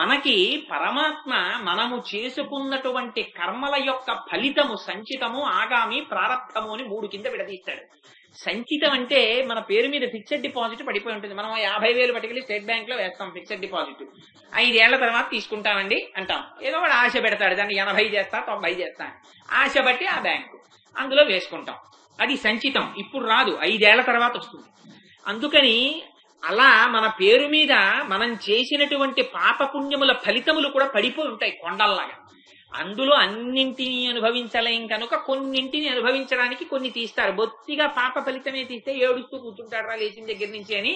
మనకి పరమాత్మ మనము చేసుకున్నటువంటి కర్మల యొక్క ఫలితము సంచితము, ఆగామి, ప్రారబ్ధము అని 3 కింద విడదీస్తాడు. సంచితం అంటే మన పేరు మీద ఫిక్స్డ్ డిపాజిట్ పడిపోయి ఉంటుంది. మనం 50,000 పట్టుకెళ్ళి స్టేట్ బ్యాంక్ లో వేస్తాం ఫిక్స్డ్ డిపాజిట్. 5 ఏళ్ల తర్వాత తీసుకుంటామండి అంటాం. ఏదో వాడు ఆశ పెడతాడు, దాన్ని 80 చేస్తా 90 చేస్తా, ఆశ బట్టి ఆ బ్యాంకు అందులో వేసుకుంటాం. అది సంచితం, ఇప్పుడు రాదు, 5 ఏళ్ల తర్వాత వస్తుంది. అందుకని అలా మన పేరు మీద మనం చేసినటువంటి పాపపుణ్యముల ఫలితములు కూడా పడిపోయి ఉంటాయి కొండల్లాగా. అందులో అన్నింటినీ అనుభవించలేం కనుక కొన్నింటిని అనుభవించడానికి కొన్ని తీస్తారు. బొత్తిగా పాప ఫలితమే తీస్తే ఏడుస్తూ కూర్చుంటారా లేచిన దగ్గర నుంచి అని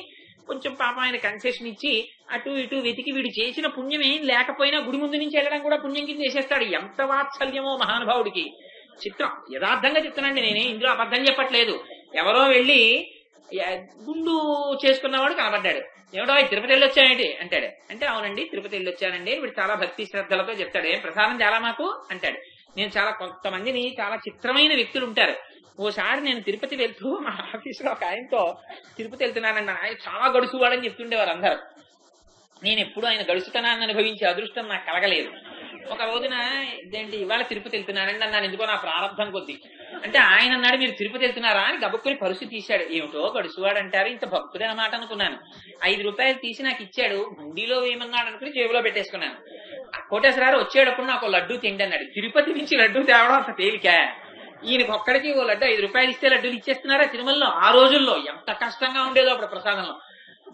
కొంచెం పాపం ఆయన కన్సెషన్ ఇచ్చి అటు ఇటు వెతికి వీడు చేసిన పుణ్యం ఏం లేకపోయినా గుడి ముందు నుంచి వెళ్ళడం కూడా పుణ్యం కింద చేసేస్తాడు. ఎంత వాత్సల్యమో మహానుభావుడికి. చిత్రం, యథార్థంగా చెప్తున్నాండి, నేనే ఇందులో అబద్ధం చెప్పట్లేదు. ఎవరో వెళ్ళి గుండు చేసుకున్నవాడు కనబడ్డాడు. ఏమిటో తిరుపతి వెళ్ళి వచ్చాయండి అంటాడు. అంటే అవునండి తిరుపతి వెళ్ళి వచ్చానండి. వీడు చాలా భక్తి శ్రద్ధలతో చెప్తాడు. ఏం ప్రసాదం చాలా మాకు అంటాడు. నేను చాలా కొంతమందిని, చాలా చిత్రమైన వ్యక్తులు ఉంటారు. ఓసారి నేను తిరుపతి వెళ్తూ మా ఆఫీసులో ఒక ఆయనతో తిరుపతి వెళ్తున్నానండి, ఆయన చాలా గడుసువాడని చెప్తుండేవారు అందరూ. నేను ఎప్పుడు ఆయన గడుసుతనాన్ని అనుభవించే అదృష్టం నాకు కలగలేదు. ఒక రోజున ఇదేంటి ఇవాళ తిరుపతి వెళ్తున్నానండి అన్నాను, ఎందుకో నా ప్రారంభం కొద్ది. అంటే ఆయన అన్నాడు మీరు తిరుపతి వెళ్తున్నారా అని గబుక్కుని పరుసు తీశాడు. ఏమిటో గడుసువాడు అంటారు, ఇంత భక్తుడే అన్నమాట అనుకున్నాను. 5 రూపాయలు తీసి నాకు ఇచ్చాడు. హుండీలో వేయమన్నాడు అనుకుని జేబులో పెట్టేసుకున్నాను. కోటేశ్వరరావు వచ్చేటప్పుడు నాకు లడ్డూ తిండి అన్నాడు. తిరుపతి నుంచి లడ్డూ తేవడం అంత తేలిక? ఈయనకి ఒక్కడికి ఓ లడ్డు 5 రూపాయలు ఇస్తే లడ్డూలు ఇచ్చేస్తున్నారా తిరుమలలో? ఆ రోజుల్లో ఎంత కష్టంగా ఉండేదో అప్పుడు ప్రసాదంలో.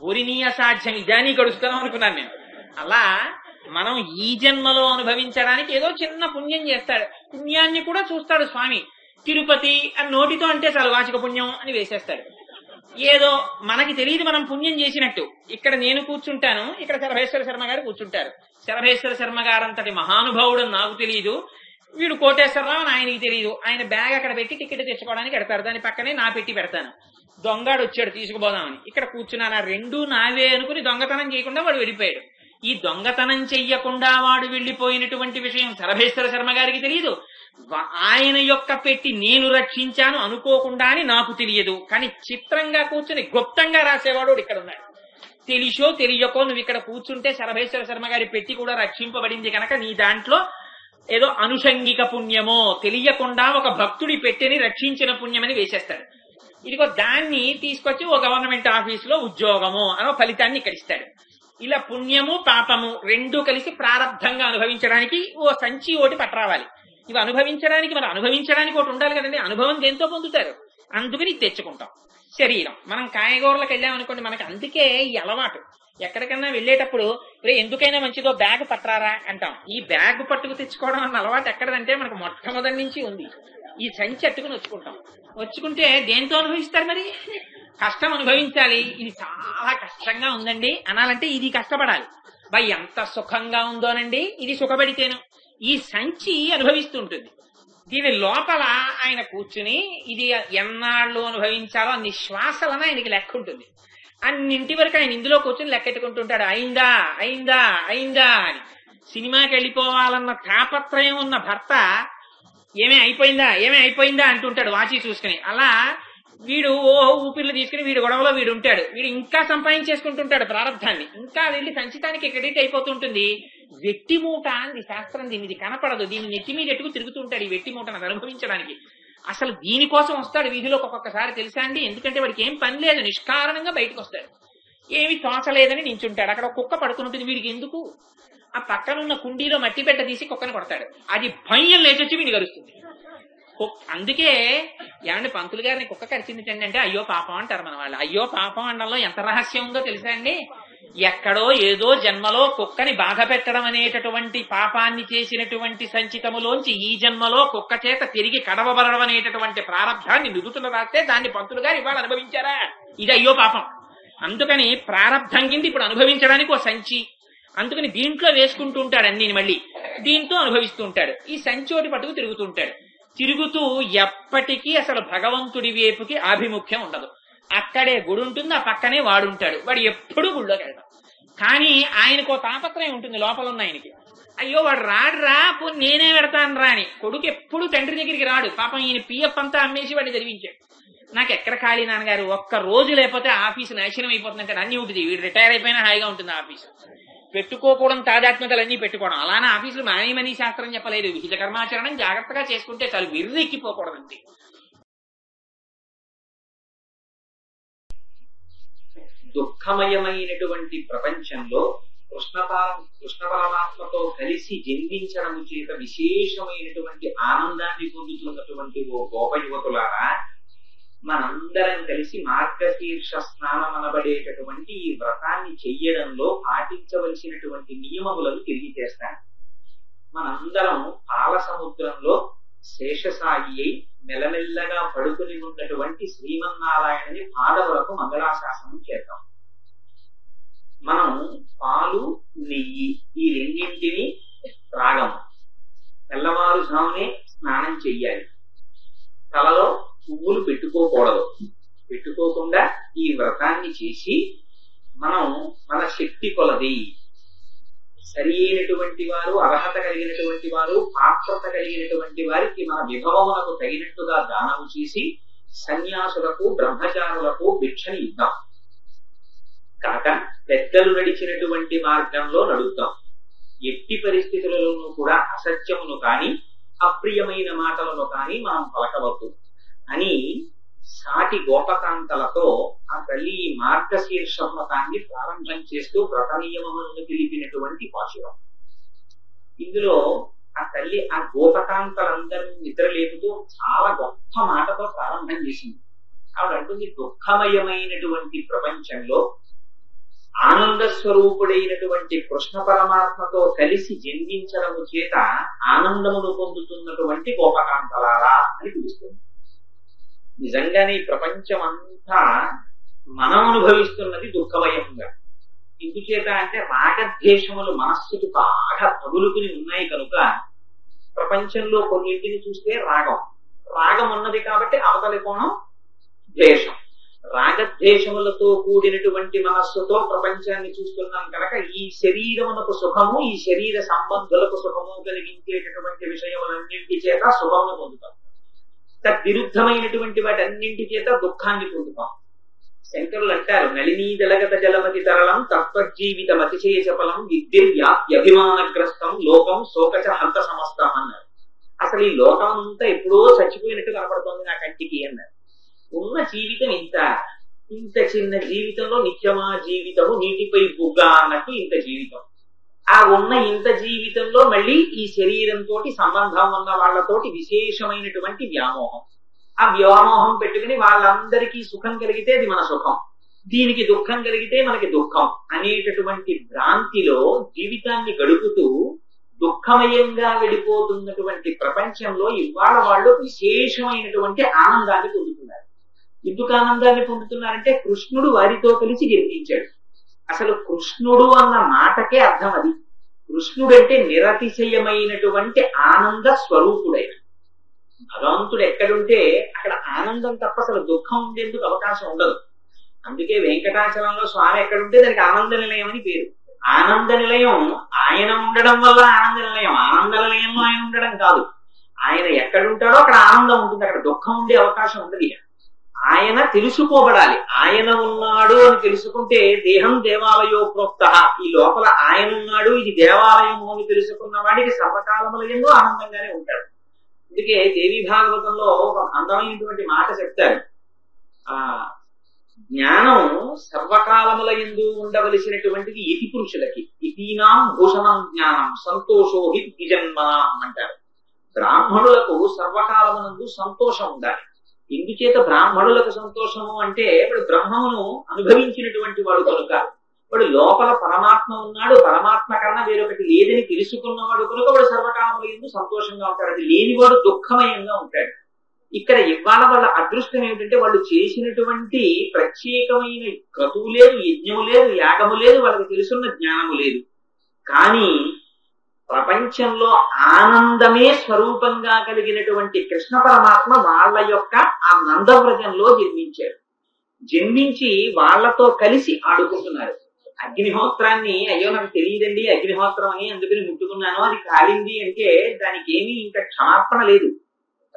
ఊరినీయ సాధ్యం ఇదానీ గడుస్తున్నాం అనుకున్నాను నేను. అలా మనం ఈ జన్మలో అనుభవించడానికి ఏదో చిన్న పుణ్యం చేస్తాడు. పుణ్యాన్ని కూడా చూస్తాడు స్వామి. తిరుపతి అని నోటితో అంటే చాలు వాచిక పుణ్యం అని వేసేస్తాడు. ఏదో మనకి తెలియదు మనం పుణ్యం చేసినట్టు. ఇక్కడ నేను కూర్చుంటాను, ఇక్కడ శరభేశ్వర శర్మ గారు కూర్చుంటారు. శరభేశ్వర శర్మ గారంతటి మహానుభావుడు నాకు తెలియదు, వీడు కోటేశ్వరరావు అని ఆయనకి తెలియదు. ఆయన బ్యాగ్ అక్కడ పెట్టి టికెట్ తెచ్చుకోవడానికి పెడతారు, దాని పక్కనే నా పెట్టి పెడతాను. దొంగాడు వచ్చాడు తీసుకుపోదామని, ఇక్కడ కూర్చున్నాను, ఆ 2 నావే అనుకుని దొంగతనం చేయకుండా వాడు వెళ్ళిపోయాడు. ఈ దొంగతనం చెయ్యకుండా వాడు వెళ్లిపోయినటువంటి విషయం శరభేశ్వర శర్మ గారికి తెలియదు. ఆయన యొక్క పెట్టి నేను రక్షించాను అనుకోకుండా అని నాకు తెలియదు. కానీ చిత్రంగా కూర్చుని గుప్తంగా రాసేవాడు ఇక్కడ ఉన్నాడు. తెలిసో తెలియకో నువ్వు ఇక్కడ కూర్చుంటే శరభేశ్వర శర్మ గారి పెట్టి కూడా రక్షింపబడింది కనుక నీ దాంట్లో ఏదో అనుషంగిక పుణ్యమో, తెలియకుండా ఒక భక్తుడి పెట్టిని రక్షించిన పుణ్యమని వేసేస్తాడు. ఇదిగో దాన్ని తీసుకొచ్చి ఓ గవర్నమెంట్ ఆఫీసులో ఉద్యోగము అనో ఫలితాన్ని ఇక్కడ ఇస్తాడు. ఇలా పుణ్యము పాపము 2 కలిసి ప్రారబ్ధంగా అనుభవించడానికి ఓ సంచి ఒకటి పట్టరావాలి. ఇవి అనుభవించడానికి మరి అనుభవించడానికి ఒకటి ఉండాలి కదండి. అనుభవం దేంతో పొందుతారు? అందుకని తెచ్చుకుంటాం. శరీరం, మనం కాయగూరలకు వెళ్ళామనుకోండి, మనకి అందుకే ఈ అలవాటు. ఎక్కడికన్నా వెళ్ళేటప్పుడు ఎందుకైనా మంచిదో బ్యాగ్ పట్టరారా అంటాం. ఈ బ్యాగ్ పట్టుకు తెచ్చుకోవడం అన్న అలవాటు ఎక్కడదంటే మనకు మొట్టమొదటి నుంచి ఉంది. ఈ సంచి అట్టుకుని వచ్చుకుంటే దేంతో అనుభవిస్తారు? మరి కష్టం అనుభవించాలి. ఇది చాలా కష్టంగా ఉందండి అనాలంటే ఇది కష్టపడాలి. ఎంత సుఖంగా ఉందోనండి ఇది సుఖపడితేను. ఈ సంచి అనుభవిస్తుంటుంది. దీని లోపల ఆయన కూర్చుని ఇది ఎన్నాళ్ళు అనుభవించాలో అన్ని శ్వాసలను ఆయనకి లెక్క ఉంటుంది. అన్నింటి వరకు ఆయన ఇందులో కూర్చొని లెక్కెట్టుకుంటుంటాడు. అయిందా అయిందా అయిందా అని. సినిమాకి వెళ్ళిపోవాలన్న తాపత్రయం ఉన్న భర్త ఏమే అయిపోయిందా అంటుంటాడు వాచి చూసుకుని. అలా వీడు ఊపిర్లు తీసుకుని వీడు గొడవలో వీడు ఉంటాడు. వీడు ఇంకా సంపాదించేసుకుంటుంటాడు ప్రారంధాన్ని. ఇంకా వెళ్ళి సంచితానికి క్రెడిట్ అయిపోతుంటుంది. వెట్టి మూట అంది శాస్త్రం. దీన్ని కనపడదు, దీన్ని నెత్తి మీద ఎట్టుకు తిరుగుతుంటాడు ఈ వెట్టి మూటను అనుభవించడానికి. అసలు దీనికోసం వస్తాడు వీధిలోకి ఒక్కొక్కసారి, తెలుసా అండి? ఎందుకంటే వాడికి ఏం పని లేదు, నిష్కారణంగా బయటకు వస్తాడు. ఏమి తోచలేదని నించుంటాడు. అక్కడ కుక్క పడుకుని ఉంటుంది. వీడికి ఎందుకు? ఆ పక్కనున్న కుండీలో మట్టి పెట్ట తీసి కుక్కను కొడతాడు. అది భయం లేచొచ్చి వీడిని గరుస్తుంది. అందుకే ఏమంటే పంతులు గారిని కుక్క కరిచింది అంటే అయ్యో పాపం అంటారు మన వాళ్ళు. అయ్యో పాపం అనడంలో ఎంత రహస్యం ఉందో తెలుసా అండి? ఎక్కడో ఏదో జన్మలో కుక్కని బాధ పెట్టడం అనేటటువంటి పాపాన్ని చేసినటువంటి సంచితములోంచి ఈ జన్మలో కుక్క చేత తిరిగి కడవబడడం అనేటటువంటి ప్రారంధాన్ని నుదుతున్న రాస్తే దాన్ని పంతులు గారు ఇవాళ అనుభవించారా? ఇది అయ్యో పాపం. అందుకని ప్రారంధం కింద ఇప్పుడు అనుభవించడానికి ఓ సంచి, అందుకని దీంట్లో వేసుకుంటూ ఉంటాడు అన్ని, మళ్ళీ దీంతో అనుభవిస్తూ ఉంటాడు. ఈ సంచి ఒకటి పట్టుకు తిరుగుతుంటాడు. తిరుగుతూ ఎప్పటికీ అసలు భగవంతుడి వైపుకి ఆభిముఖ్యం ఉండదు. అక్కడే గుడి ఉంటుంది, ఆ పక్కనే వాడుంటాడు. వాడు ఎప్పుడూ గుడిలోకి వెళ్తాడు. కానీ ఆయనకో తాపత్రయం ఉంటుంది లోపల ఉన్న ఆయనకి. అయ్యో వాడు రాడురా, పోనీ నేనే పెడతాను రా అని. కొడుకు ఎప్పుడు తండ్రి దగ్గరికి రాడు. పాపం ఈయన పిఎఫ్ అంతా అమ్మేసి వాడిని చదివించాడు. నాకు ఎక్కడ ఖాళీ నాన్నగారు, ఒక్క రోజు లేకపోతే ఆఫీసు నాశనం అయిపోతుందంటే అన్ని ఉంటుంది. వీడు రిటైర్ అయిపోయినా హాయిగా ఉంటుంది ఆఫీసు. పెట్టుకోకూడని తాదాత్మ్యతలన్నీ పెట్టుకోవడం. అలానే ఆఫీసులు మానేయమని శాస్త్రం చెప్పలేదు. విహిత కర్మాచరణం జాగ్రత్తగా చేసుకుంటే చాలు, విర్రెక్కిపోకూడదండి. దుఃఖమయమైనటువంటి ప్రపంచంలో కృష్ణ పరమాత్మతో కలిసి జన్మించడము చేత విశేషమైనటువంటి ఆనందాన్ని పొందుతున్నటువంటి ఓ గోప యువతులారా, మనందరం కలిసి మార్గశీర్ష స్నానం అనబడేటటువంటి ఈ వ్రతాన్ని చెయ్యడంలో పాటించవలసినటువంటి నియమములను తెలియజేస్తాను. మనందరం పాల సముద్రంలో శేషసాయి అయి మెల్లమెల్లగా పడుకుని ఉన్నటువంటి శ్రీమన్నారాయణని పాదవులకు మంగళాశాసనం చేద్దాం. మనం పాలు నెయ్యి ఈ రెండింటిని త్రాగము. తెల్లవారుజామునే స్నానం చెయ్యాలి. తలలో పువ్వులు పెట్టుకోకూడదు. పెట్టుకోకుండా ఈ వ్రతాన్ని చేసి మనం మన శక్తి కొలది సరి అయినటువంటి వారు, అర్హత కలిగినటువంటి వారు, పాత్రత కలిగినటువంటి వారికి మన విభవములకు తగినట్టుగా దానము చేసి సన్యాసులకు బ్రహ్మచారులకు భిక్షని ఇద్దాం. కాక పెద్దలు నడిచినటువంటి మార్గంలో నడుద్దాం. ఎట్టి పరిస్థితులలోనూ కూడా అసత్యమును కాని అప్రియమైన మాటలను కాని మనం పలకవద్దు అని సాటి గోపకాంతలతో ఆ తల్లి ఈ మార్గశీర్ష వ్రతాన్ని ప్రారంభం చేస్తూ వ్రత నియమములను తెలిపినటువంటి పాశురం. ఇందులో ఆ తల్లి ఆ గోపకాంతలందరినీ నిద్రలేపుతూ చాలా గొప్ప మాటతో ప్రారంభం చేసింది. ఆవిడ అంటుంది, దుఃఖమయమైనటువంటి ప్రపంచంలో ఆనంద స్వరూపుడైనటువంటి కృష్ణ పరమాత్మతో కలిసి జన్మించడము చేత ఆనందమును పొందుతున్నటువంటి గోపకాంతలారా అని పిలుస్తుంది. నిజంగానే ఈ ప్రపంచం అంతా మనం అనుభవిస్తున్నది దుఃఖమయంగా. ఎందుచేత అంటే రాగద్వేషములు మనస్సుకు బాగా తగులుకుని ఉన్నాయి కనుక ప్రపంచంలో కొన్నింటిని చూస్తే రాగం ఉన్నది కాబట్టి అవతలి కోణం ద్వేషం. రాగద్వేషములతో కూడినటువంటి మనస్సుతో ప్రపంచాన్ని చూస్తున్నాం కనుక ఈ శరీరమునకు సుఖము, ఈ శరీర సంబంధులకు సుఖము కలిగించేటటువంటి విషయములన్నింటి చేత సుఖమును పొందుతాం. తద్విరుద్ధమైనటువంటి వాటి అన్నింటి చేత దుఃఖాన్ని పొందుతాం. శంకరులు అంటారు, నళినీ జలగత జలమతి తరళం తత్వజీవితం అతిశయ చపలం విద్యవ్యాభిమానగ్రస్తం లోకం శోకచ హంత సమస్తం అన్నారు. అసలు ఈ లోకం అంతా ఎప్పుడో చచ్చిపోయినట్టు కనపడుతోంది నా కంటికి అన్నారు. ఉన్న జీవితం ఇంత చిన్న జీవితంలో నిత్యమా జీవితము నీటిపై బుగ్గ అన్నట్టు ఇంత జీవితం. ఆ ఉన్న ఇంత జీవితంలో మళ్ళీ ఈ శరీరంతో సంబంధం ఉన్న వాళ్ళతోటి విశేషమైనటువంటి వ్యామోహం. ఆ వ్యామోహం పెట్టుకుని వాళ్ళందరికీ సుఖం కలిగితే అది మన సుఖం, దీనికి దుఃఖం కలిగితే మనకి దుఃఖం అనేటటువంటి భ్రాంతిలో జీవితాన్ని గడుపుతూ దుఃఖమయంగా వెళ్ళిపోతున్నటువంటి ప్రపంచంలో ఇవాళ వాళ్ళు విశేషమైనటువంటి ఆనందాన్ని పొందుతున్నారు. ఎందుకు ఆనందాన్ని పొందుతున్నారంటే కృష్ణుడు వారితో కలిసి జన్మించాడు. అసలు కృష్ణుడు అన్న మాటకే అర్థం అది. కృష్ణుడు అంటే నిరతిశయమైనటువంటి ఆనంద స్వరూపుడైన భగవంతుడు. ఎక్కడుంటే అక్కడ ఆనందం తప్ప అసలు దుఃఖం ఉండేందుకు అవకాశం ఉండదు. అందుకే వెంకటాచలంలో స్వామి ఎక్కడుంటే దానికి ఆనంద నిలయం అని పేరు. ఆనంద నిలయం ఆయన ఉండడం వల్ల ఆనంద నిలయం, ఆనంద నిలయంలో ఆయన ఉండడం కాదు. ఆయన ఎక్కడుంటాడో అక్కడ ఆనందం ఉంటుంది, అక్కడ దుఃఖం ఉండే అవకాశం ఉండదు. ఆయన తెలుసుకోబడాలి. ఆయన ఉన్నాడు అని తెలుసుకుంటే దేహం దేవాలయో ప్రోక్త, ఈ లోపల ఆయన ఉన్నాడు ఇది దేవాలయము అని తెలుసుకున్న వాడికి సర్వకాలములందు ఆనందంగానే ఉంటాడు. అందుకే దేవి భాగవతంలో ఒక అందమైనటువంటి మాట చెప్తారు, ఆ జ్ఞానం సర్వకాలములందు ఉండవలసినటువంటిది ఇతి పురుషులకి. ఇతీనాం భూషణం జ్ఞానం సంతోషోహి ద్విజన్మనాం అంటారు. బ్రాహ్మణులకు సర్వకాలమునందు సంతోషం ఉండాలి. ఎందుచేత బ్రాహ్మణులకు సంతోషము అంటే వాడు బ్రహ్మమును అనుభవించినటువంటి వాడు కనుక, వాడు లోపల పరమాత్మ ఉన్నాడు, పరమాత్మ కన్నా వేరొకటి లేదని తెలుసుకున్నవాడు కనుక వాడు సర్వకాలముల యందు సంతోషంగా ఉంటాడు. అది లేనివాడు దుఃఖమయంగా ఉంటాడు. ఇక్కడ ఇవాళ వాళ్ళ అదృష్టం ఏమిటంటే వాళ్ళు చేసినటువంటి ప్రత్యేకమైన క్రతువు లేదు, యజ్ఞము లేదు, యాగము లేదు, వాళ్ళకి తెలుసున్న జ్ఞానము లేదు. కానీ ప్రపంచంలో ఆనందమే స్వరూపంగా కలిగినటువంటి కృష్ణ పరమాత్మ వాళ్ళ యొక్క ఆ నందవ్రజంలో జన్మించారు. జన్మించి వాళ్లతో కలిసి ఆడుకుంటున్నారు. అగ్నిహోత్రాన్ని అయ్యో నాకు తెలియదండి అగ్నిహోత్రం అని అందుకని ముట్టుకున్నాను, అది కాలింది అంటే దానికి ఏమీ ఇంకా క్షమాపణ లేదు.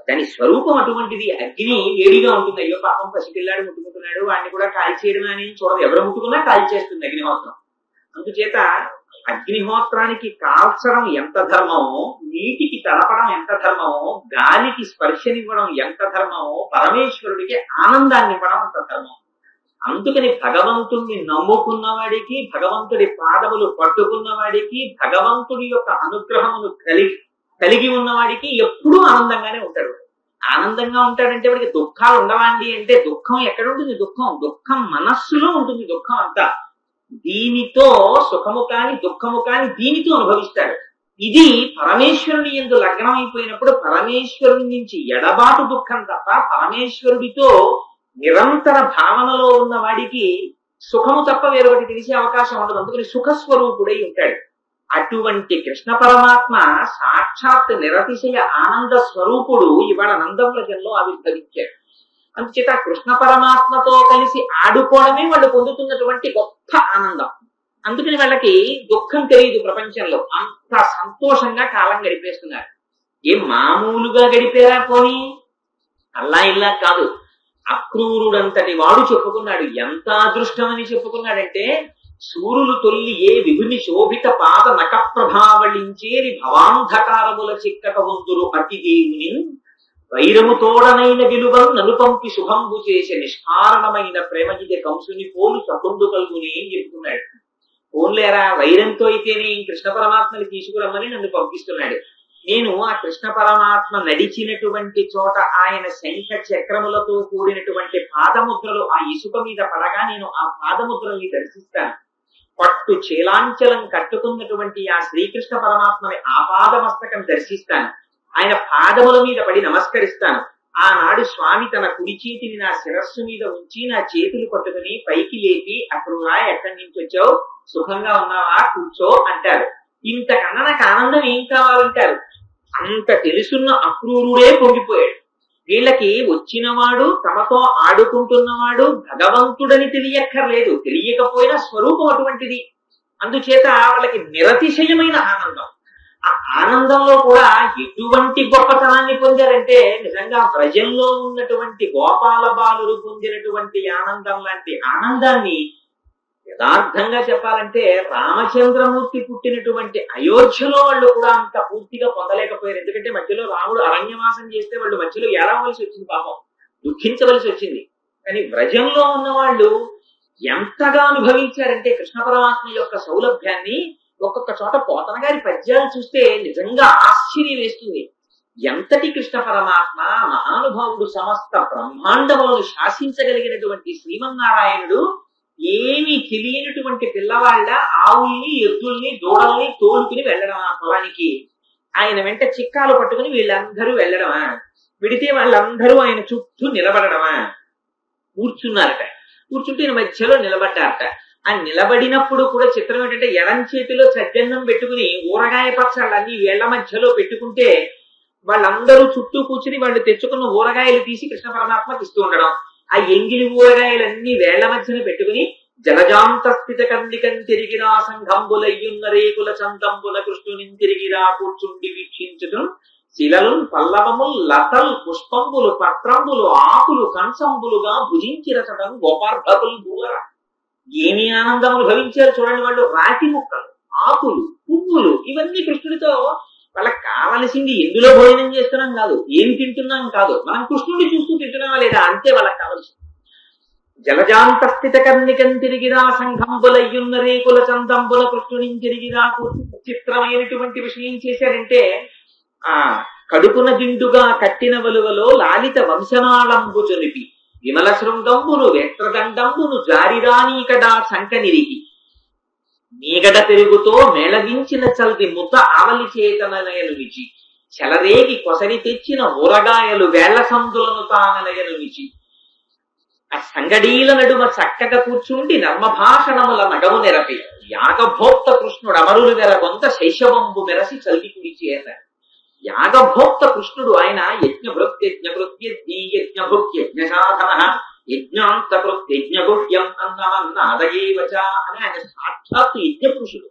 దాని స్వరూపం అటువంటిది. అగ్ని వేడిగా ఉంటుంది. అయ్యో పాపం పసిపిల్లాడు ముట్టుకుంటున్నాడు వాడిని కూడా కాల్చేయడం అని చూడదు. ఎవరు ముట్టుకున్నా కాల్చేస్తుంది అగ్నిహోత్రం. అందుచేత అగ్నిహోత్రానికి కాల్చడం ఎంత ధర్మమో, నీటికి తడపడం ఎంత ధర్మమో, గాలికి స్పర్శనివ్వడం ఎంత ధర్మమో, పరమేశ్వరుడికి ఆనందాన్ని ఇవ్వడం అంత ధర్మం. అందుకని భగవంతుణ్ణి నమ్ముకున్నవాడికి, భగవంతుడి పాదములు పట్టుకున్నవాడికి, భగవంతుడి యొక్క అనుగ్రహమును కలిగి ఉన్నవాడికి ఎప్పుడూ ఆనందంగానే ఉంటాడు. ఆనందంగా ఉంటాడంటే వాడికి దుఃఖాలు ఉండవండి అంటే, దుఃఖం ఎక్కడుంటుంది? దుఃఖం మనస్సులో ఉంటుంది. దుఃఖం అంతా దీనితో సుఖము కాని దుఃఖము కాని దీనితో అనుభవిస్తాడు. ఇది పరమేశ్వరుని యందు లగ్నం అయిపోయినప్పుడు పరమేశ్వరుని నుంచి ఎడబాటు దుఃఖం తప్ప, పరమేశ్వరుడితో నిరంతర భావనలో ఉన్న వాడికి సుఖము తప్ప వేరొకటి తెలిసే అవకాశం ఉండదు. అందుకని సుఖస్వరూపుడై ఉంటాడు. అటువంటి కృష్ణ పరమాత్మ సాక్షాత్ నిరతిశయ ఆనంద స్వరూపుడు ఇవాళ నందవ్రజంలో ఆవిర్భవించాడు. అందుచేత కృష్ణ పరమాత్మతో కలిసి ఆడుకోవడమే వాళ్ళు పొందుతున్నటువంటి గొప్ప ఆనందం. అందుకని వాళ్ళకి దుఃఖం తెలియదు. ప్రపంచంలో అంత సంతోషంగా కాలం గడిపేస్తున్నారు. ఏం మామూలుగా గడిపేరా పోనీ? అల్లా ఇల్లా కాదు. అక్రూరుడంతటి వాడు చెప్పుకున్నాడు. ఎంత అదృష్టమని చెప్పుకున్నాడంటే, సూర్యులు తొల్లి ఏ విభుని శోభిత పాద నక ప్రభావళించేరి భవాంధకారముల చిక్కట వంతురు అతిదేవుని వైరము తోడనైన విలువను నలుపంపి శుభంబు చేసే నిష్కారణమైన ప్రేమజిదే కంసుని పోలు తపుండు కలుగుని అని చెప్పుకున్నాడు. పోన్లేరా, వైరంతో అయితేనే కృష్ణ పరమాత్మని తీసుకురమ్మని నన్ను పంపిస్తున్నాడు. నేను ఆ కృష్ణ పరమాత్మ నడిచినటువంటి చోట ఆయన శంఖ చక్రములతో కూడినటువంటి పాదముద్రలు ఆ ఇసుక మీద పడగా నేను ఆ పాదముద్రల్ని దర్శిస్తాను. పట్టు చేలాంచలం కట్టుకున్నటువంటి ఆ శ్రీకృష్ణ పరమాత్మని ఆ పాదమస్తకం దర్శిస్తాను. ఆయన పాదముల మీద పడి నమస్కరిస్తాను. ఆనాడు స్వామి తన కుడి చేతిని నా శిరస్సు మీద ఉంచి నా చేతులు పట్టుకుని పైకి లేపి, అక్రూరా ఎక్కడి నుంచి వచ్చావు, సుఖంగా ఉన్నావా, కూర్చో అంటారు. ఇంతకన్నా నాకు ఆనందం ఏం కావాలంటారు. అంత తెలుసున్న అక్రూరుడే పొంగిపోయాడు. వీళ్ళకి వచ్చినవాడు తమతో ఆడుకుంటున్నవాడు భగవంతుడని తెలియక్కర్లేదు, తెలియకపోయినా స్వరూపం అటువంటిది. అందుచేత వాళ్ళకి నిరతిశయమైన ఆనందం. ఆ ఆనందంలో కూడా ఎటువంటి గొప్పతనాన్ని పొందారంటే, నిజంగా వ్రజంలో ఉన్నటువంటి గోపాల బాలురు పొందినటువంటి ఆనందం లాంటి ఆనందాన్ని యథార్థంగా చెప్పాలంటే రామచంద్రమూర్తి పుట్టినటువంటి అయోధ్యలో వాళ్ళు కూడా అంత పూర్తిగా పొందలేకపోయారు. ఎందుకంటే మధ్యలో రాముడు అరణ్యవాసం చేస్తే వాళ్ళు మధ్యలో ఏడవలసి వచ్చింది, పాపం దుఃఖించవలసి వచ్చింది. కానీ వ్రజంలో ఉన్న వాళ్ళు ఎంతగా అనుభవించారంటే కృష్ణ పరమాత్మ యొక్క సౌలభ్యాన్ని. ఒక్కొక్క చోట పోతన గారి పద్యాలు చూస్తే నిజంగా ఆశ్చర్యం వేస్తుంది. ఎంతటి కృష్ణ పరమాత్మ మహానుభావుడు, సమస్త బ్రహ్మాండములను శాసించగలిగినటువంటి శ్రీమన్నారాయణుడు ఏమీ తెలియనటువంటి పిల్లవాళ్ళ ఆవుల్ని, ఎద్దుల్ని, దూడల్ని తోలుకుని వెళ్ళడం ఆ పొలానికి. ఆయన వెంట చిక్కాలు పట్టుకుని వీళ్ళందరూ వెళ్ళడమా, విడితే వాళ్ళందరూ ఆయన చుట్టూ నిలబడడమా. కూర్చున్నారట, కూర్చుంటే మధ్యలో నిలబడ్డారట. ఆ నిలబడినప్పుడు కూడా చిత్రం ఏంటంటే, ఎడం చేతిలో సజ్జన్నం పెట్టుకుని ఊరగాయ పచ్చళ్ళన్నీ వేళ్ల మధ్యలో పెట్టుకుంటే వాళ్ళందరూ చుట్టూ కూర్చుని వాళ్ళు తెచ్చుకున్న ఊరగాయలు తీసి కృష్ణ పరమాత్మకి ఇస్తూ ఉండడం. ఆ ఎంగిలి ఊరగాయలన్నీ వేళ్ల మధ్యన పెట్టుకుని జలజాంత స్థిత కండికం తిరిగిరా సంఘంబులయ్యున్న రేకుల చందంబుల కృష్ణుని తిరిగిరా కూర్చుండి వీక్షించడం శిలలు పల్లవములు లతలు పుష్పంబులు పత్రంబులు ఆకులు కంచంబులుగా భుజించిరచడం గోపార్భకులు దూర. ఏమి ఆనందములు భవించారు చూడండి వాళ్ళు. రాతి ముక్కలు, ఆకులు, పువ్వులు ఇవన్నీ కృష్ణుడితో వాళ్ళకి కావలసింది ఎందులో భోజనం చేస్తున్నాం కాదు, ఏమి తింటున్నాం కాదు, మనం కృష్ణుడిని చూస్తూ తింటున్నామా లేదా అంతే వాళ్ళకి కావలసింది. జలజాంత స్థిత కర్ణికం తిరిగిరా సంఘంబులయ్యున్న రేకుల చందంబుల కృష్ణుని తిరిగిరా. చిత్రమైనటువంటి విషయం చేశారంటే, ఆ కడుపున దిండుగా కట్టిన వలువలో లాలిత వంశనాళంబు జొనిపి విమల శృంగంబును వేత్రదండంబును జారిరానీకడా సంకనిరిగి మీగడ పెరుగుతో మేళగించిన చల్ది ముద్ద ఆవలి చేతనయలు నిచి చెలరేగి కొసరి తెచ్చిన ఊరగాయలు వేళ్ల సందులను తాననయలు నిచి ఆ సంగడీల నడుమ చక్కగా కూర్చుండి నర్మభాషణముల నగము నెరపి యాగభోక్త కృష్ణుడు అమరులు వెరగొంత శైశవంబు మెరసి చల్వి కుడిచేత. యాగభోక్త కృష్ణుడు ఆయన యజ్ఞభృత్యజ్ఞసాధన యజ్ఞాంతకృత్యజ్ఞగుహ్యం అన్నమన్నాదయేవచ అని ఆయన సాక్షాత్తు యజ్ఞ పురుషుడు.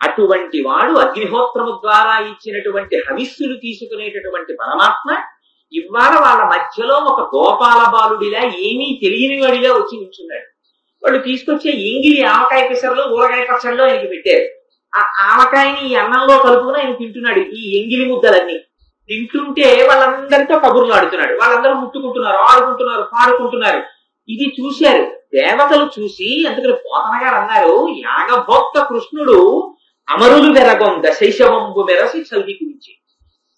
అటువంటి వాడు అగ్నిహోత్రము ద్వారా ఇచ్చినటువంటి హవిస్సులు తీసుకునేటటువంటి పరమాత్మ ఇవాళ వాళ్ళ మధ్యలో ఒక గోపాల బాలుడిలా ఏమీ తెలియని వాడిలా వచ్చి నిల్చున్నాడు. వాళ్ళు తీసుకొచ్చే ఎంగిలి ఆవకాయ పిసరలో ఊరగాయ పచ్చడిలో ఆయనకి పెట్టారు. ఆ ఆవకాయని ఈ అన్నంలో కలుపుకుని ఆయన తింటున్నాడు. ఈ ఎంగిలి ముద్దలన్నీ తింటుంటే వాళ్ళందరితో కబుర్లు ఆడుతున్నాడు. వాళ్ళందరూ ముట్టుకుంటున్నారు, ఆడుకుంటున్నారు, పాడుకుంటున్నారు. ఇది చూశారు దేవతలు. చూసి అందుకని పోతన గారు అన్నారు, యాగభోక్త కృష్ణుడు అమరులు వెరగొంద శైశవంబు మెరసి చల్వి గురించి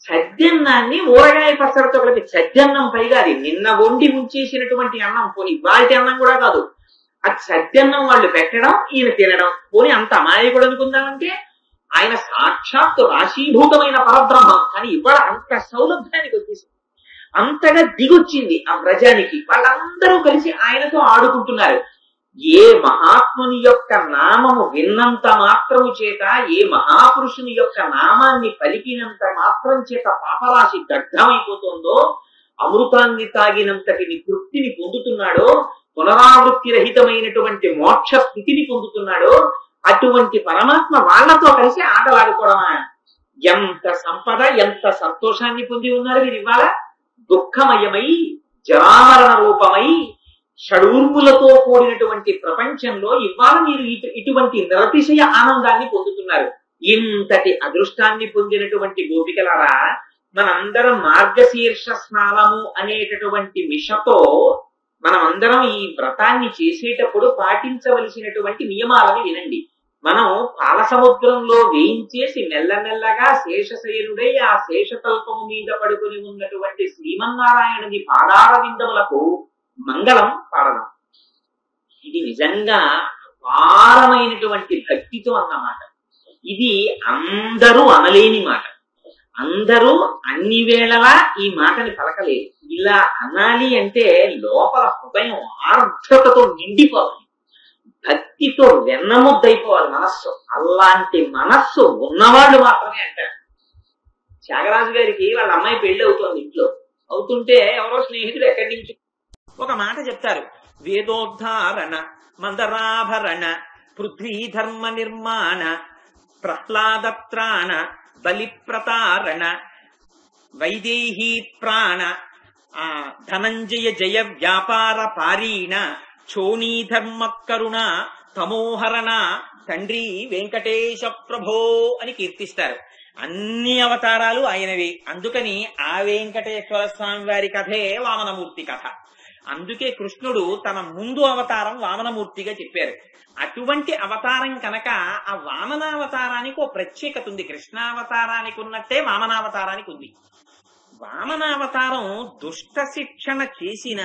సద్యన్నాన్ని ఊరగాయ పచ్చడితో కలిపి, సద్యన్నం పైగా అది నిన్న వండి ఉంచేసినటువంటి అన్నం, పోనీ ఇవాటి అన్నం కూడా కాదు, అది సద్యన్నం వాళ్ళు పెట్టడం, ఈయన తినడం. పోనీ అంత అమాయకుడు అనుకుందామంటే ఆయన సాక్షాత్తు రాశీభూతమైన పరబ్రహ్మం. కానీ ఇవాళ అంత సౌలభ్యానికి వచ్చేసింది, అంతగా దిగొచ్చింది ఆ వ్రజానికి. వాళ్ళందరూ కలిసి ఆయనతో ఆడుకుంటున్నారు. ఏ మహాత్ముని యొక్క నామము విన్నంత మాత్రము చేత, ఏ మహాపురుషుని యొక్క నామాన్ని పలికినంత మాత్రం చేత పాపరాశి దగ్ధమైపోతుందో, అమృతాన్ని తాగినంతటి తృప్తిని పొందుతున్నాడో, పునరావృత్తి రహితమైనటువంటి మోక్ష స్థితిని పొందుతున్నాడో, అటువంటి పరమాత్మ వాళ్లతో కలిసి ఆటలాడుకోవడమా? ఎంత సంపద, ఎంత సంతోషాన్ని పొంది ఉన్నారు మీరు ఇవాళ. దుఃఖమయమై జరామరణ రూపమై షడూర్ములతో కూడినటువంటి ప్రపంచంలో ఇవాళ మీరు ఇటువంటి నిరతిశయ ఆనందాన్ని పొందుతున్నారు. ఇంతటి అదృష్టాన్ని పొందినటువంటి గోపికలారా, మనందరం మార్గశీర్ష స్నానము అనేటటువంటి మిషతో మనమందరం ఈ వ్రతాన్ని చేసేటప్పుడు పాటించవలసినటువంటి నియమాలని వినండి. మనం పాల సముద్రంలో వేయించేసి మెల్లమెల్లగా శేషశయనుడై ఆ శేషతల్పము మీద పడుకుని ఉన్నటువంటి శ్రీమన్నారాయణుని పాదార విందములకు మంగళం పాడడం. ఇది నిజంగా అపారమైనటువంటి భక్తితో అన్నమాట. ఇది అందరూ అనలేని మాట. అందరూ అన్ని వేళలా ఈ మాటని పలకలేరు. ఇలా అనాలి అంటే లోపల హృదయం ఆర్ద్రతతో నిండిపోవాలి, భక్తితో వెన్నముద్దైపోవాలి మనస్సు. అలాంటి మనస్సు ఉన్నవాళ్ళు మాత్రమే అంటారు. త్యాగరాజు గారికి వాళ్ళ అమ్మాయి పెళ్లి అవుతోంది. ఇంట్లో అవుతుంటే ఎవరో స్నేహితుడు ఎక్కడి నుంచి ఒక మాట చెప్తారు. వేదోద్ధారణ మందరాభరణ పృథ్వీ ధర్మ నిర్మాణ ప్రహ్లాదత్రాణ బలిప్రతారణ వైదేహీ ప్రాణ ధనంజయ జయ వ్యాపార పారీణ చోణీధర్మ కరుణ తమోహరణ తండ్రి వెంకటేశ ప్రభో అని కీర్తిస్తారు. అన్ని అవతారాలు ఆయనవి. అందుకని ఆ వెంకటేశ్వర స్వామి వారి కథే వామనమూర్తి కథ. అందుకే కృష్ణుడు తన ముందు అవతారం వామనమూర్తిగా చెప్పారు. అటువంటి అవతారం కనుక ఆ వామనావతారానికి ఓ ప్రత్యేకత ఉంది. కృష్ణావతారానికి ఉన్నట్టే వామనావతారానికి ఉంది. వామనావతారం దుష్ట శిక్షణ చేసిన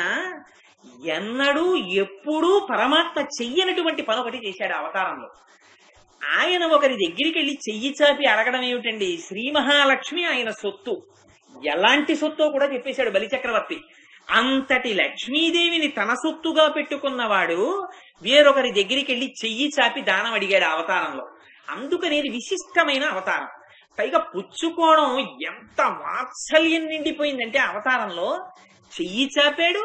ఎన్నడూ ఎప్పుడూ పరమాత్మ చెయ్యనటువంటి పని ఒకటి చేశాడు అవతారంలో. ఆయన ఒకరి దగ్గరికి వెళ్ళి చెయ్యి చాపి అడగడం ఏమిటండి? శ్రీ మహాలక్ష్మి ఆయన సొత్తు, ఎలాంటి సొత్తో కూడా చెప్పేశాడు బలిచక్రవర్తి. అంతటి లక్ష్మీదేవిని తన సొత్తుగా పెట్టుకున్నవాడు వేరొకరి దగ్గరికి వెళ్ళి చెయ్యి చాపి దానం అడిగాడు అవతారంలో. అందుకనేది విశిష్టమైన అవతారం. పైగా పుచ్చుకోవడం ఎంత వాత్సల్యం నిండిపోయిందంటే అవతారంలో చెయ్యి చాపాడు,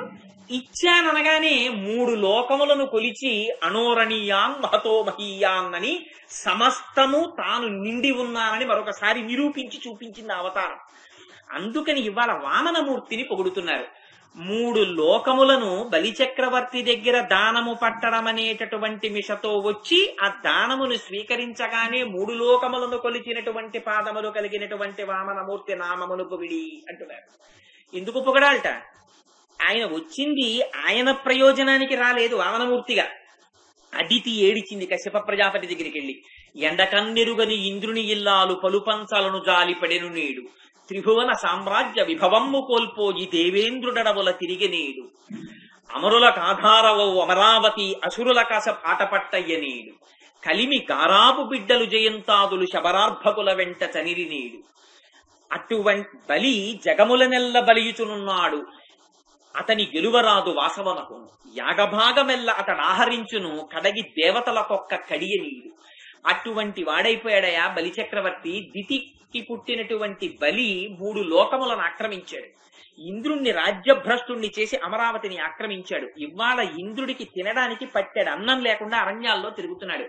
ఇచ్చాననగానే 3 లోకములను కొలిచి అనోరణీయాన్ మహతో మహీయాన్ అని సమస్తము తాను నిండి ఉన్నానని మరొకసారి నిరూపించి చూపించింది అవతారం. అందుకని ఇవాళ వామనమూర్తిని పొగుడుతున్నారు. 3 లోకములను బలిచక్రవర్తి దగ్గర దానము పట్టడం అనేటటువంటి మిషతో వచ్చి ఆ దానమును స్వీకరించగానే 3 లోకములను కొలిచినటువంటి పాదములు కలిగినటువంటి వామనమూర్తి నామమును పొగిడి అంటున్నారు. ఎందుకు పొగడాలట? ఆయన వచ్చింది ఆయన ప్రయోజనానికి రాలేదు వామనమూర్తిగా. అదితి ఏడిచింది కశ్యప ప్రజాపతి దగ్గరికి వెళ్ళి, ఎండకన్నెరుగని ఇంద్రుని ఇల్లాలు పలుపంచలను జాలిపడెను నేడు, త్రిభువన సామ్రాజ్య విభవమ్ము కోల్పోయి దేవేంద్రుడడవుల తిరిగి నేడు, అమరులకు ఆధారవవు అమరావతి అసురుల కస పాటపట్టయ్య నేడు, కలిమి గారాపు బిడ్డలు జయంతాదులు శబరార్భకుల వెంట చనిరి నేడు, అటువంటి బలి జగముల నెల్ల బలియుచునున్నాడు, అతని గెలువరాదు వాసవనకు, యాగభాగమెల్ల అతడాహరించును కడగి దేవతలకొక్క కడియ నీడు. అటువంటి వాడైపోయాడయా బలిచక్రవర్తి. దితికి పుట్టినటువంటి బలి 3 లోకములను ఆక్రమించాడు. ఇంద్రుణ్ణి రాజ్యభ్రష్టుణ్ణి చేసి అమరావతిని ఆక్రమించాడు. ఇవాళ ఇంద్రుడికి తినడానికి పట్టెడు అన్నం లేకుండా అరణ్యాల్లో తిరుగుతున్నాడు.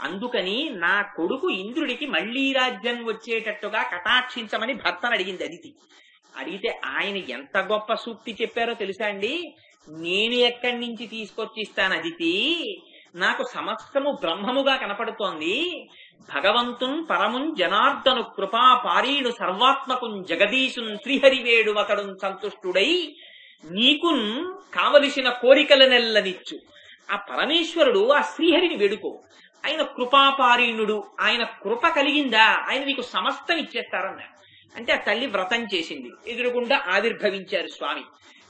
అందుకని నా కొడుకు ఇంద్రుడికి మళ్లీ రాజ్యం వచ్చేటట్టుగా కటాక్షించమని భర్తను అడిగింది అదితి. అడిగితే ఆయన ఎంత గొప్ప సూక్తి చెప్పారో తెలుసా అండి? నేను ఎక్కడి నుంచి తీసుకొచ్చిస్తాను అదితి, నాకు సమస్తము బ్రహ్మముగా కనపడుతోంది. భగవంతున్ పరమున్ జనార్దను కృపా పారీణు సర్వాత్మకున్ జగదీశున్ శ్రీహరివేడు అతడున్ సంతుష్టుడై నీకున్ కావలసిన కోరికలనెల్లనిచ్చు. ఆ పరమేశ్వరుడు ఆ శ్రీహరిని వేడుకో. ఆయన కృపాపారీణుడు, ఆయన కృప కలిగిందా ఆయన నీకు సమస్తం ఇచ్చేస్తారన్నారు. అంటే ఆ తల్లి వ్రతం చేసింది, ఎదురుగుండా ఆవిర్భవించారు స్వామి.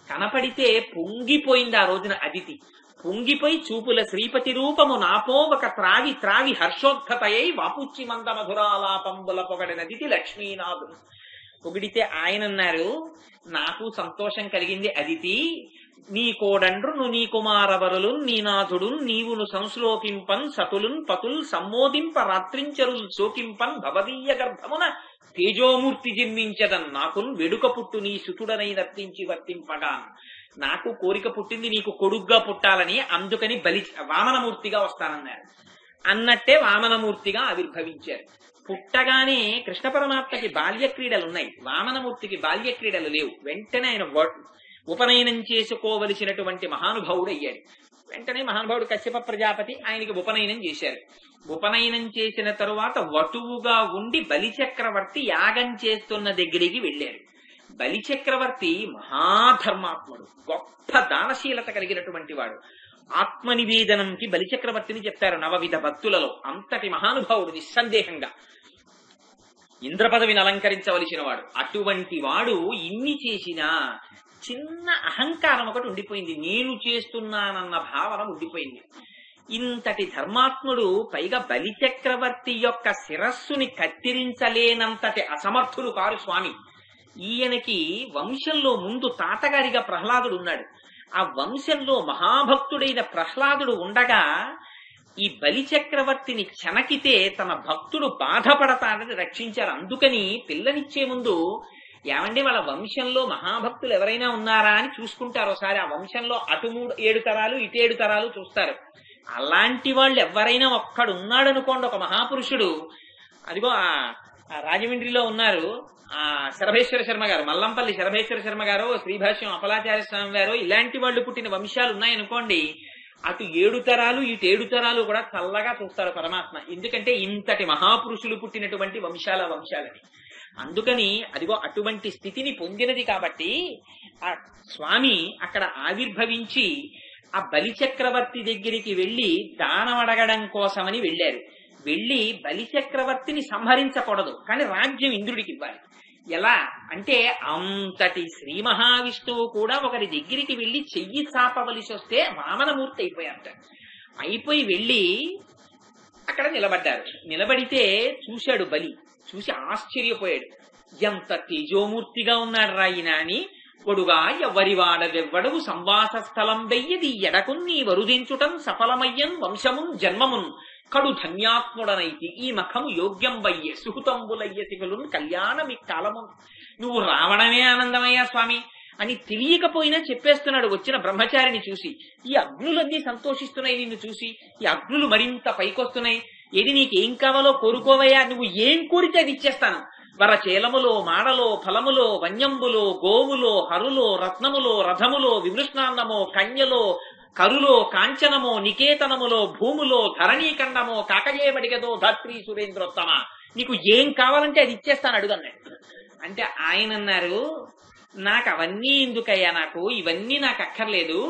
కనపడితే పొంగిపోయింది ఆ రోజున అదితి. పొంగిపోయి చూపుల శ్రీపతి రూపము నాపో ఒక త్రావి త్రావి హర్షోద్ధతయై వాపుచ్చి మంద మధురాలాపంబుల పొగడినదితి లక్ష్మీనాథుడు. పొగిడితే ఆయన అన్నారు, నాకు సంతోషం కలిగింది అదితి. నీ కోడండ్రును నీ కుమారవరులు నీ నాథుడు నీవును సంశ్లోకింపన్ సతులున్ పతుల్ సమ్మోదింప రాత్రించరుల్ శోకింపన్ భవదీయ గర్భమున తేజోమూర్తి జన్మించదన్ నాకున్ వెడుక పుట్టు నీ సుతుడనై నర్తించి వర్తింపగా. నాకు కోరిక పుట్టింది నీకు కొడుగ్గా పుట్టాలని, అందుకని వామనమూర్తిగా వస్తానన్నారు. అన్నట్టే వామనమూర్తిగా ఆవిర్భవించారు. పుట్టగానే కృష్ణ పరమాత్మకి బాల్య క్రీడలున్నాయి, వామనమూర్తికి బాల్య క్రీడలు లేవు. వెంటనే ఆయన ఉపనయనం చేసుకోవలసినటువంటి మహానుభావుడు అయ్యాడు. వెంటనే మహానుభావుడు కశ్యప ప్రజాపతి ఆయనకి ఉపనయనం చేశారు. ఉపనయనం చేసిన తరువాత వటువుగా ఉండి బలిచక్రవర్తి యాగం చేస్తున్న దగ్గరికి వెళ్ళారు. బలిచక్రవర్తి మహాధర్మాత్ముడు, గొప్ప దానశీలత కలిగినటువంటి వాడు. ఆత్మనివేదనంకి బలిచక్రవర్తిని చెప్తారు నవవిధ భక్తులలో. అంతటి మహానుభావుడు నిస్సందేహంగా ఇంద్ర పదవిని అలంకరించవలసిన వాడు. అటువంటి వాడు ఇన్ని చేసినా చిన్న అహంకారం ఒకటి ఉండిపోయింది, నేను చేస్తున్నానన్న భావన ఉండిపోయింది. ఇంతటి ధర్మాత్ముడు, పైగా బలిచక్రవర్తి యొక్క శిరస్సుని కత్తిరించలేనంతటి అసమర్థుడు కారు స్వామి. ఈయనకి వంశంలో ముందు తాతగారిగా ప్రహ్లాదుడు ఉన్నాడు. ఆ వంశంలో మహాభక్తుడైన ప్రహ్లాదుడు ఉండగా ఈ బలిచక్రవర్తిని చెనకితే తన భక్తుడు బాధపడతాడని రక్షించారు. అందుకని పిల్లనిచ్చే ముందు ఏమండి వాళ్ళ వంశంలో మహాభక్తులు ఎవరైనా ఉన్నారా అని చూసుకుంటారు ఒకసారి. ఆ వంశంలో అటు 7 తరాలు ఇటు 7 తరాలు చూస్తారు. అలాంటి వాళ్ళు ఎవరైనా ఒక్కడు ఉన్నాడనుకోండి, ఒక మహాపురుషుడు. అదిగో ఆ రాజమండ్రిలో ఉన్నారు ఆ శరభేశ్వర శర్మ గారు, మల్లంపల్లి శరభేశ్వర శర్మ గారు, శ్రీభాష్యం అపలాచార్య స్వామి గారు, ఇలాంటి వాళ్ళు పుట్టిన వంశాలు ఉన్నాయనుకోండి, అటు 7 తరాలు ఇటు 7 తరాలు కూడా చల్లగా చూస్తారు పరమాత్మ. ఎందుకంటే ఇంతటి మహాపురుషులు పుట్టినటువంటి వంశాలని. అందుకని అదిగో అటువంటి స్థితిని పొందినది కాబట్టి ఆ స్వామి అక్కడ ఆవిర్భవించి ఆ బలిచక్రవర్తి దగ్గరికి వెళ్లి దానం అడగడం కోసమని వెళ్లారు. వెళ్లి బలిచక్రవర్తిని సంహరించకూడదు, కానీ రాజ్యం ఇంద్రుడికి ఇవ్వాలి. ఎలా అంటే, అంతటి శ్రీ మహావిష్ణువు కూడా ఒకరి దగ్గరికి వెళ్లి చెయ్యి చాపవలసి వస్తే వామనమూర్తి అయిపోయారట. అయిపోయి వెళ్లి అక్కడ నిలబడ్డారు. నిలబడితే చూశాడు బలి. చూసి ఆశ్చర్యపోయాడు, ఎంత తేజోమూర్తిగా ఉన్నాడు రాయిన అని. కొడుగా ఎవరివాడవెవ్వడవు సంవాస స్థలం వెయ్యది ఎడకున్ నీ వరుదించుటం సఫలమయ్యన్ వంశమున్ జన్మమున్ కడు ధన్యాత్ముడనైతి ఈ మఖము యోగ్యం వయ్యే సుహృతంబులయ్య సిగులున్ కళ్యాణమి కాలము. నువ్వు రావడమే ఆనందమయ్యా స్వామి అని తెలియకపోయినా చెప్పేస్తున్నాడు వచ్చిన బ్రహ్మచారిని చూసి. ఈ అగ్నులన్నీ సంతోషిస్తున్నాయి నిన్ను చూసి, ఈ అగ్నులు మరింత పైకొస్తున్నాయి. ఏది నీకేం కావాలో కోరుకోవయ్యా, నువ్వు ఏం కోరితే అది ఇచ్చేస్తాను. వరచేలములో మాడలో ఫలములో వన్యంబులో గోవులో హరులో రత్నములో రథములో విమృష్ణాన్నమో కన్యలో కరులో కాంచనమో నికేతనములో భూములో ధరణీఖండమో కాకజేయబడిగదో ధాత్రి సురేంద్రోత్తమ, నీకు ఏం కావాలంటే అది ఇచ్చేస్తాను అడుగన్నాడు. అంటే ఆయన అన్నారు, నాకు అవన్నీ ఎందుకయ్యా, నాకు ఇవన్నీ నాకు అక్కర్లేదు,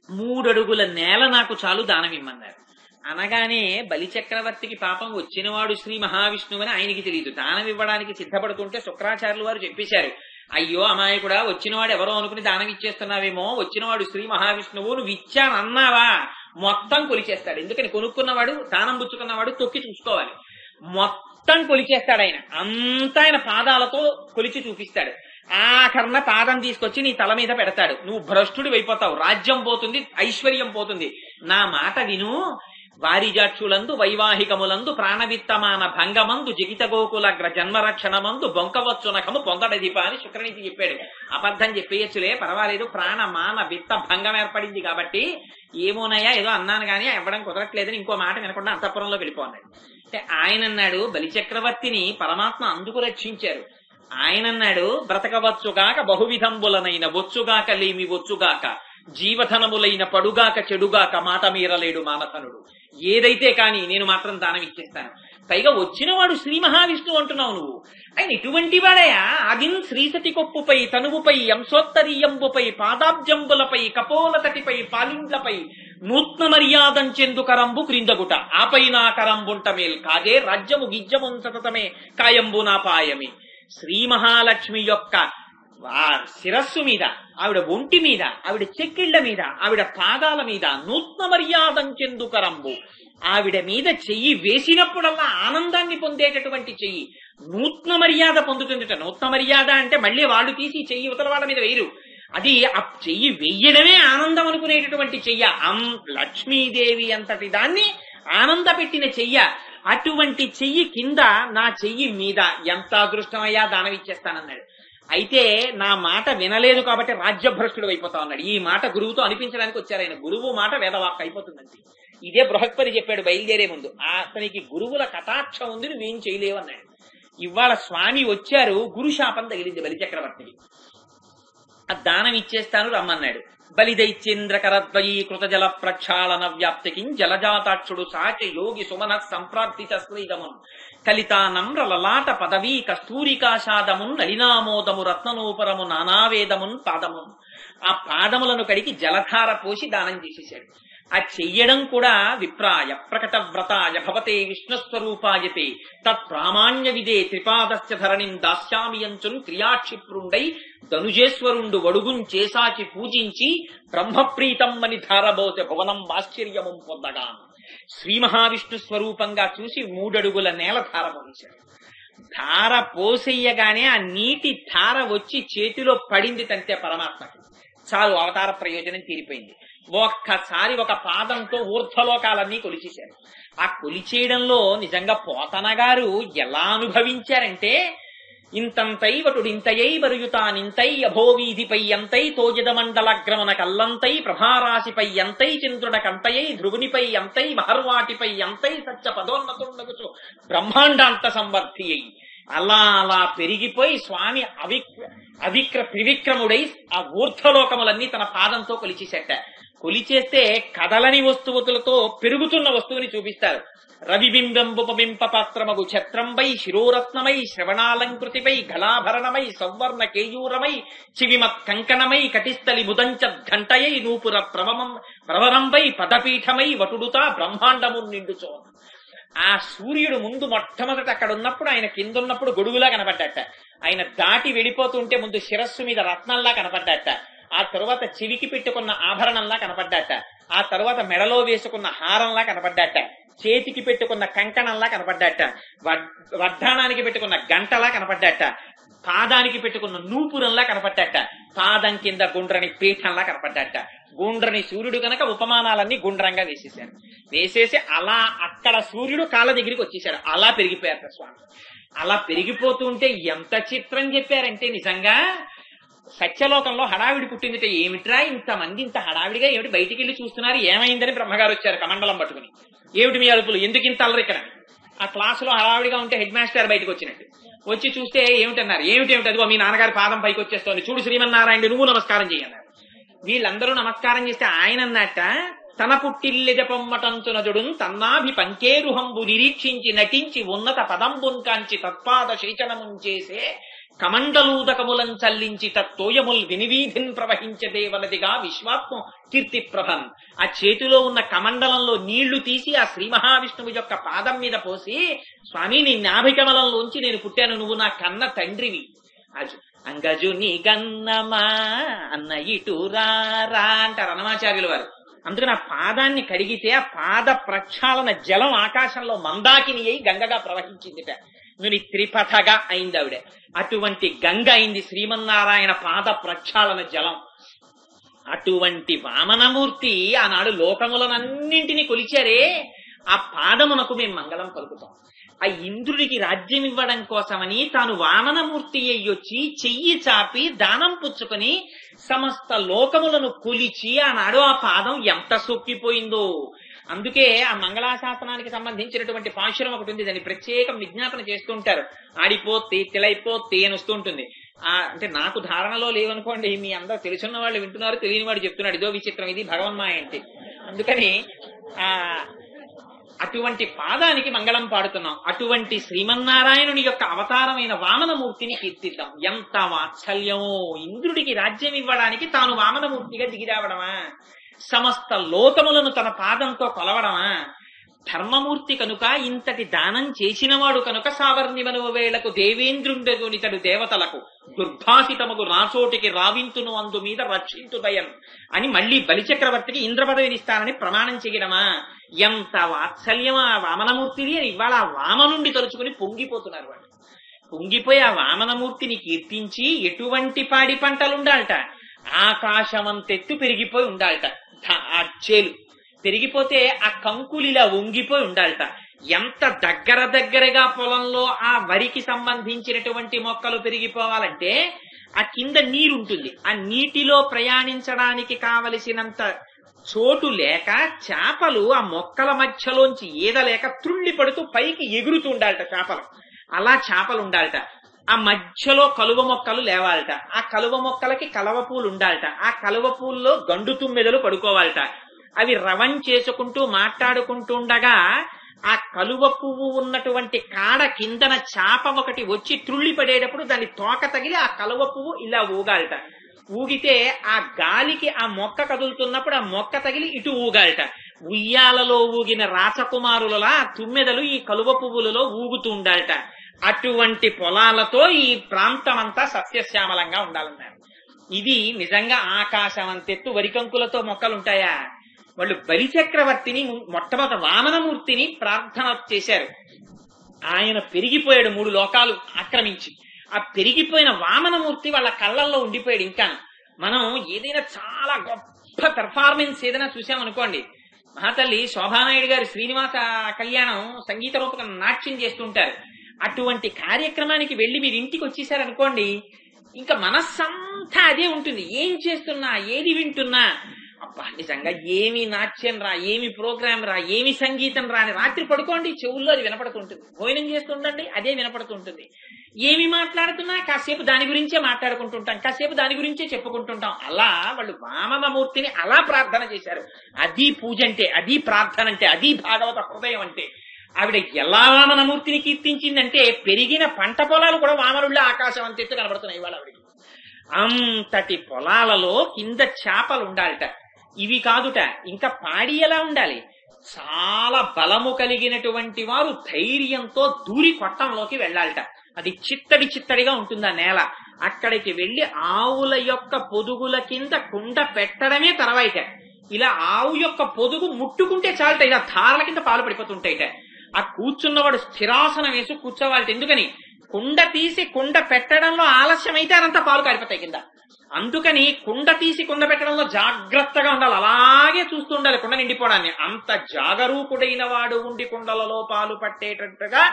3 అడుగుల నేల నాకు చాలు దానం ఇమ్మన్నారు. అనగానే బలిచక్రవర్తికి పాపం వచ్చినవాడు శ్రీ మహావిష్ణువు అని ఆయనకి తెలియదు. దానం ఇవ్వడానికి సిద్ధపడుతుంటే శుక్రాచార్యులు వారు చెప్పేశారు, అయ్యో అమాయకుడా, వచ్చినవాడు ఎవరో అనుకుని దానం ఇచ్చేస్తున్నావేమో, వచ్చినవాడు శ్రీ మహావిష్ణువు, నువ్వు ఇచ్చానన్నావా మొత్తం కొలిచేస్తాడు. ఎందుకని కొనుక్కున్నవాడు దానం పుచ్చుకున్నవాడు తొక్కి చూసుకోవాలి. మొత్తం కొలిచేస్తాడు ఆయన. అంతా ఆయన పాదాలతో కొలిచి చూపిస్తాడు. ఆఖరణ పాదం తీసుకొచ్చి నీ తల మీద పెడతాడు. నువ్వు భ్రష్టుడి అయిపోతావు, రాజ్యం పోతుంది, ఐశ్వర్యం పోతుంది. నా మాట విను. వారిజాక్షులందు వైవాహికములందు ప్రాణవిత్తమాన భంగమందు జగిత గోకులగ్ర జన్మరక్షణమందు బొంకవచ్చునకము పొందడదిప అని శుక్రనీతి చెప్పాడు. అబద్ధం చెప్పేయచ్చులే, పర్వాలేదు, ప్రాణ మాన విత్త భంగం ఏర్పడింది కాబట్టి ఏమోనయ్యా ఏదో అన్నాను కానీ ఇవ్వడం కుదరట్లేదని ఇంకో మాట వినకుండా అంతఃపురంలో వెళ్ళిపోన్నాడు. అంటే ఆయన అన్నాడు, బలిచక్రవర్తిని పరమాత్మ అందుకు రక్షించారు. ఆయన అన్నాడు, బ్రతకవచ్చుగాక బహువిధంబులనైన వచ్చుగాక లేమి వచ్చుగాక జీవధనములైన పడుగాక చెడుగాక మాట మీరలేడు మానధనుడు. ఏదైతే కాని నేను మాత్రం దానం ఇచ్చేస్తాను. పైగా వచ్చినవాడు శ్రీ మహావిష్ణువు అంటున్నావు నువ్వు. ఆయన ఎటువంటి వాడయా? అదిన్ శ్రీసతి కొప్పుపై తనువుపై అంశోత్తరీయంబుపై పాదాబ్జంబులపై కపోలతటిపై పాలిండ్లపై నూత్న మర్యాదంచెందు కరంబు క్రిందగుట ఆపై నా కరంబుంట మేల్ కాదే రాజ్యము గిజ్జము సతతమే కాయంబు నా పాయమే. శ్రీ మహాలక్ష్మి యొక్క శిరస్సు మీద, ఆవిడ ఒంటి మీద, ఆవిడ చెక్కిళ్ల మీద, ఆవిడ పాదాల మీద నూత్న మర్యాదంచెందు కరంబు, ఆవిడ మీద చెయ్యి వేసినప్పుడల్లా ఆనందాన్ని పొందేటటువంటి చెయ్యి నూత్న మర్యాద పొందుతుందిట. నూత్న మర్యాద అంటే మళ్ళీ వాళ్ళు తీసి చెయ్యి ఇవతల వాళ్ళ మీద వేయరు. అది ఆ చెయ్యి వెయ్యడమే ఆనందం అనుకునేటటువంటి చెయ్య. లక్ష్మీదేవి అంతటి దాన్ని ఆనంద పెట్టిన చెయ్య. అటువంటి చెయ్యి కింద నా చెయ్యి మీద ఎంత అదృష్టమయ్యా దానం ఇచ్చేస్తానన్నాడు. అయితే నా మాట వినలేదు కాబట్టి రాజ్యభ్రష్టుడు అయిపోతా ఉన్నాడు. ఈ మాట గురువుతో అనిపించడానికి వచ్చారు ఆయన. గురువు మాట వేదవాక్ అయిపోతుందండి. ఇదే బృహస్పతి చెప్పాడు బయలుదేరే ముందు. అతనికి గురువుల కటాక్షం ఉంది, నువ్వేం చేయలేవు అన్నాడు. ఇవాళ స్వామి వచ్చారు, గురుశాపం తగిలింది బలిచక్రవర్తికి. ఆ దానం ఇచ్చేస్తాను రమ్మన్నాడు. బలిదైత్యేంద్రకరద్వయీ కృతజల ప్రక్షాళన వ్యాప్తికి జలజాతాక్షుడు సాచ యోగి సుమన సంప్రార్థిత శ్రీదమున్ కలితానమ్ర లలాట పదవీ కస్తూరికాషాదమున్ నలినామోదము రత్ననూపరము నానావేదమున్ పాదమున్. ఆ పాదములను కడిగి జలధార పోసి దానం చేసేశాడు. ఆ చెయ్యడం కూడా విప్రాయ ప్రకట వ్రతాయ భవతే విష్ణుస్వరూపాయతే తత్ప్రామాణ్య విదే త్రిపాదస్య ధరణిం దాస్యామియంచున్ క్రియాక్షిప్రుండై ధనుజేశ్వరుండు వడుగుం చేసాచి పూజించి బ్రహ్మప్రీతం అని ధారబోసె భువనం ఆశ్చర్యము పొందగా శ్రీ మహావిష్ణు స్వరూపంగా చూసి 3 అడుగుల నేల ధార పోసాడు. ధార పోసేయగానే ఆ నీటి ధార వచ్చి చేతిలో పడింది తంతే పరమాత్మకి. చాలు, అవతార ప్రయోజనం తీరిపోయింది. ఒక్కసారి ఒక పాదంతో ఊర్ధ్వలోకాలన్నీ కొలిచేశారు. ఆ కొలిచేయడంలో నిజంగా పోతన గారు ఎలా అనుభవించారంటే, ఇంతంతై వటుడింతయై బరుయుతానింతై అభోవీధిపై ఎంతై తోజద మండలగ్రమణ కల్లంతై ప్రభారాశిపై ఎంతై చంద్రుడ కంతయై ధ్రువునిపై ఎంతై మహర్వాటిపై ఎంతై సత్య పదోన్నతుండగుచు బ్రహ్మాండాంత సంవర్ధి అయి అలా అలా పెరిగిపోయి స్వామి త్రివిక్రముడై ఆ ఊర్ధ్వలోకములన్నీ తన పాదంతో కొలిచేసేట. కొలిచేస్తే కదలని వస్తువులతో పెరుగుతున్న వస్తువుని చూపిస్తారు. రవిబింబంబుపబింప పాత్రమగు ఛత్రంపై శిరోరత్నమై శ్రవణాలంకృతిపై గలాభరణమై సౌవర్ణ కేయూరమై చివిమత్ కంకణమై కటిస్థలి ముదంచ ఘంటయై నూపుర ప్రవరంపై పదపీఠమై వటుడుతా బ్రహ్మాండము నిండుచో. ఆ సూర్యుడు ముందు మొట్టమొదట అక్కడ ఉన్నప్పుడు ఆయన కిందున్నప్పుడు గొడుగులా కనపడ్డట. ఆయన దాటి వెళ్ళిపోతుంటే ముందు శిరస్సు మీద రత్నంలా కనపడ్డట. ఆ తరువాత చెవికి పెట్టుకున్న ఆభరణంలా కనపడ్డట. ఆ తరువాత మెడలో వేసుకున్న హారంలా కనపడ్డట. చేతికి పెట్టుకున్న కంకణంలా కనపడ్డట. వడ్డాణానికి పెట్టుకున్న గంటలా కనపడ్డట. పాదానికి పెట్టుకున్న నూపురంలా కనపడ్డట. పాదం కింద గుండ్రని పీఠంలా కనపడ్డట. గుండ్రని సూర్యుడు కనుక ఉపమానాలన్నీ గుండ్రంగా వేసేశారు. వేసేసి అలా అక్కడ సూర్యుడు కాళ్ళ దగ్గరికి వచ్చేసాడు. అలా పెరిగిపోయారు స్వామి. అలా పెరిగిపోతుంటే ఎంత చిత్రం చెప్పారంటే, నిజంగా సత్యలోకంలో హడావిడి పుట్టిందిట. ఏమిట్రా ఇంతమంది ఇంత హడావిడిగా ఏమిటి బయటికి వెళ్ళి చూస్తున్నారు, ఏమైందని బ్రహ్మగారు వచ్చారు కమండలం పట్టుకుని. ఏమిటి మీ అరుపులు, ఎందుకు ఇంత అల్లరి ఇక్కడ? ఆ క్లాసులో హడావిడిగా ఉంటే హెడ్ మాస్టర్ బయటకు వచ్చినట్టు వచ్చి చూస్తే ఏమిటన్నారు, ఏమిటి అదిగో మీ నాన్నగారి పాదం పైకి వచ్చేస్తోంది, చూడు శ్రీమన్నారాయణ నువ్వు నమస్కారం చేయన్నారు. వీళ్ళందరూ నమస్కారం చేస్తే ఆయన అన్నట్ట, తన పుట్టిల్లెజ పొమ్మటంచునజుడు తన్నాభి పంకేరుహంబు నిరీక్షించి నటించి ఉన్నత పదంబున్ కాంచి తత్పాద శేచనముంచేసే కమండలూదకములం చల్లించి తత్తోయముల్ వినివీధిన్ ప్రవహించదేవలదిగా విశ్వాత్మ కీర్తి ప్రభన్. ఆ చేతిలో ఉన్న కమండలంలో నీళ్లు తీసి ఆ శ్రీ మహావిష్ణువు యొక్క పాదం మీద పోసి, స్వామి నీ నాభికమలంలోంచి నేను పుట్టాను, నువ్వు నా కన్న తండ్రివి. అంగజు నీ గన్నమా అన్న ఇటు రా అంటారు అన్నమాచార్యుల వారు. అందుకని ఆ పాదాన్ని కడిగితే ఆ పాద ప్రక్షాళన జలం ఆకాశంలో మందాకిని అయి గంగగా ప్రవహించిందిట. నుని త్రిపథగా అయింది ఆవిడ. అటువంటి గంగ అయింది శ్రీమన్నారాయణ పాద ప్రక్షాళన జలం. అటువంటి వామనమూర్తి ఆనాడు లోకములనన్నింటినీ కొలిచారే, ఆ పాదమునకు మేము మంగళం పలుకుతాం. ఆ ఇంద్రుడికి రాజ్యం ఇవ్వడం కోసమని తాను వామనమూర్తి అయ్యొచ్చి చెయ్యి చాపి దానం పుచ్చుకొని సమస్త లోకములను కొలిచి ఆనాడు ఆ పాదం ఎంత సొక్కిపోయిందో. అందుకే ఆ మంగళాశాసనానికి సంబంధించినటువంటి పాశురం ఒకటి ఉంది, దాన్ని ప్రత్యేకం విజ్ఞాపన చేస్తుంటారు. ఆడిపోతే తిలైపోతే అని వస్తుంటుంది. అంటే నాకు ధారణలో లేవనుకోండి, మీ అందరూ తెలుసున్న వాళ్ళు వింటున్నారు, తెలియని వాడు చెప్తున్నాడు, ఇదో విచిత్రం, ఇది భగవన్మాయ అంటే. అందుకని ఆ అటువంటి పాదానికి మంగళం పాడుతున్నాం. అటువంటి శ్రీమన్నారాయణుని యొక్క అవతారమైన వామనమూర్తిని కీర్తిద్దాం. ఎంత వాత్సల్యమో! ఇంద్రుడికి రాజ్యం ఇవ్వడానికి తాను వామనమూర్తిగా దిగిరావడమా, సమస్త లోకములను తన పాదంతో కొలవడమా, ధర్మమూర్తి కనుక, ఇంతటి దానం చేసినవాడు కనుక సావర్ణిమను వేళకు దేవేంద్రుండగునితడు దేవతలకు దుర్భాషితముగు రాచోటికి రావింతును అందు మీద రక్షింతుదయం అని మళ్లీ బలిచక్రవర్తికి ఇంద్రపదవినిస్తానని ప్రమాణం చేయడమా, ఎంత వాత్సల్యమా వామనమూర్తిది అని ఇవాళ ఆ వామనుండి తలుచుకుని పొంగిపోతున్నారు వాళ్ళు. పొంగిపోయి ఆ వామనమూర్తిని కీర్తించి ఎటువంటి పాడి పంటలుండాలట, ఆకాశమంతెత్తు పెరిగిపోయి ఉండాలట, ఆ చేలు పెరిగిపోతే ఆ కంకులిలా వంగిపోయి ఉండాలట, ఎంత దగ్గరగా పొలంలో ఆ వరికి సంబంధించినటువంటి మొక్కలు పెరిగిపోవాలంటే ఆ కింద నీరుంటుంది, ఆ నీటిలో ప్రయాణించడానికి కావలసినంత చోటు లేక చేపలు ఆ మొక్కల మధ్యలోంచి ఈదలేక త్రుళ్ళి పడుతూ పైకి ఎగురుతూ ఉండాలట చేపలు. అలా చేపలు ఉండాలట. ఆ మధ్యలో కలువ మొక్కలు లేవాలట, ఆ కలువ మొక్కలకి కలవ పూలు ఉండాలట, ఆ కలువ పూల్లో గండు తుమ్మెదలు పడుకోవాలట. అవి రవం చేసుకుంటూ మాట్లాడుకుంటూ ఉండగా ఆ కలువ పువ్వు ఉన్నటువంటి కాడ కిందన చాప ఒకటి వచ్చి త్రుళ్ళి పడేటప్పుడు దాని తోక తగిలి ఆ కలువ పువ్వు ఇలా ఊగాలట. ఊగితే ఆ గాలికి ఆ మొక్క కదులుతున్నప్పుడు ఆ మొక్క తగిలి ఇటు ఊగాలట. ఉయ్యాలలో ఊగిన రాచకుమారులలా తుమ్మెదలు ఈ కలువ పువ్వులలో ఊగుతూ ఉండాలట. అటువంటి పొలాలతో ఈ ప్రాంతం అంతా సస్యశ్యామలంగా ఉండాలన్నారు. ఇది నిజంగా ఆకాశం అంతెత్తు వరికంకులతో మొక్కలుంటాయా? వాళ్ళు బలిచక్రవర్తిని మొట్టమొదటి వామనమూర్తిని ప్రార్థన చేశారు. ఆయన పెరిగిపోయాడు 3 లోకాలు ఆక్రమించి. ఆ పెరిగిపోయిన వామనమూర్తి వాళ్ళ కళ్ళల్లో ఉండిపోయాడు. ఇంకా మనం ఏదైనా చాలా గొప్ప పెర్ఫార్మెన్స్ ఏదైనా చూసామనుకోండి, మహాతల్లి శోభానాయుడు గారు శ్రీనివాస కళ్యాణం సంగీత రూపకం నాట్యం చేస్తుంటారు. అటువంటి కార్యక్రమానికి వెళ్లి మీరు ఇంటికి వచ్చేసారనుకోండి, ఇంకా మనస్సంతా అదే ఉంటుంది. ఏం చేస్తున్నా, ఏది వింటున్నా, అబ్బా నిజంగా ఏమి నాట్యం రా, ఏమి ప్రోగ్రాం రా, ఏమి సంగీతం రా అని రాత్రి పడుకోండి చెవుల్లో అది వినపడుతుంటుంది. భోజనం చేస్తుండండి అదే వినపడుతుంటుంది. ఏమి మాట్లాడుతున్నా కాసేపు దాని గురించే మాట్లాడుకుంటుంటాం, కాసేపు దాని గురించే చెప్పుకుంటుంటాం. అలా వాళ్ళు వామనమూర్తిని అలా ప్రార్థన చేశారు. అది పూజ అంటే, అది ప్రార్థన అంటే, అది భాగవత హృదయం అంటే. ఆవిడ ఎలా వామనమూర్తిని కీర్తించిందంటే పెరిగిన పంట పొలాలు కూడా వామనుళ్ళ ఆకాశం అంతెత్తు కనబడుతున్నాయి ఇవాళ ఆవిడకి. అంతటి పొలాలలో కింద చేపలు ఉండాలట. ఇవి కాదుట, ఇంకా పాడి ఎలా ఉండాలి? చాలా బలము కలిగినటువంటి వారు ధైర్యంతో దూరి కొట్టంలోకి వెళ్ళాలట. అది చిత్తడిగా ఉంటుంది ఆ నేల. అక్కడికి వెళ్లి ఆవుల యొక్క పొదుగుల కింద కుండ పెట్టడమే తర్వాయిట. ఇలా ఆవు యొక్క పొదుగు ముట్టుకుంటే చాలట, ఇలా ధారల కింద పాలు పడిపోతుంటాయిట. ఆ కూర్చున్నవాడు స్థిరాసనం వేసి కూర్చోవాలట. ఎందుకని? కుండ తీసి కుండ పెట్టడంలో ఆలస్యం అయితే అదంతా పాలు కారిపోతాయి కింద. అందుకని కుండ తీసి కుండ పెట్టడంలో జాగ్రత్తగా ఉండాలి, అలాగే చూస్తూ ఉండాలి కుండ నిండిపోవడాన్ని. అంత జాగరూకుడైన వాడు ఉండి కుండలలో పాలు పట్టేటట్టుగా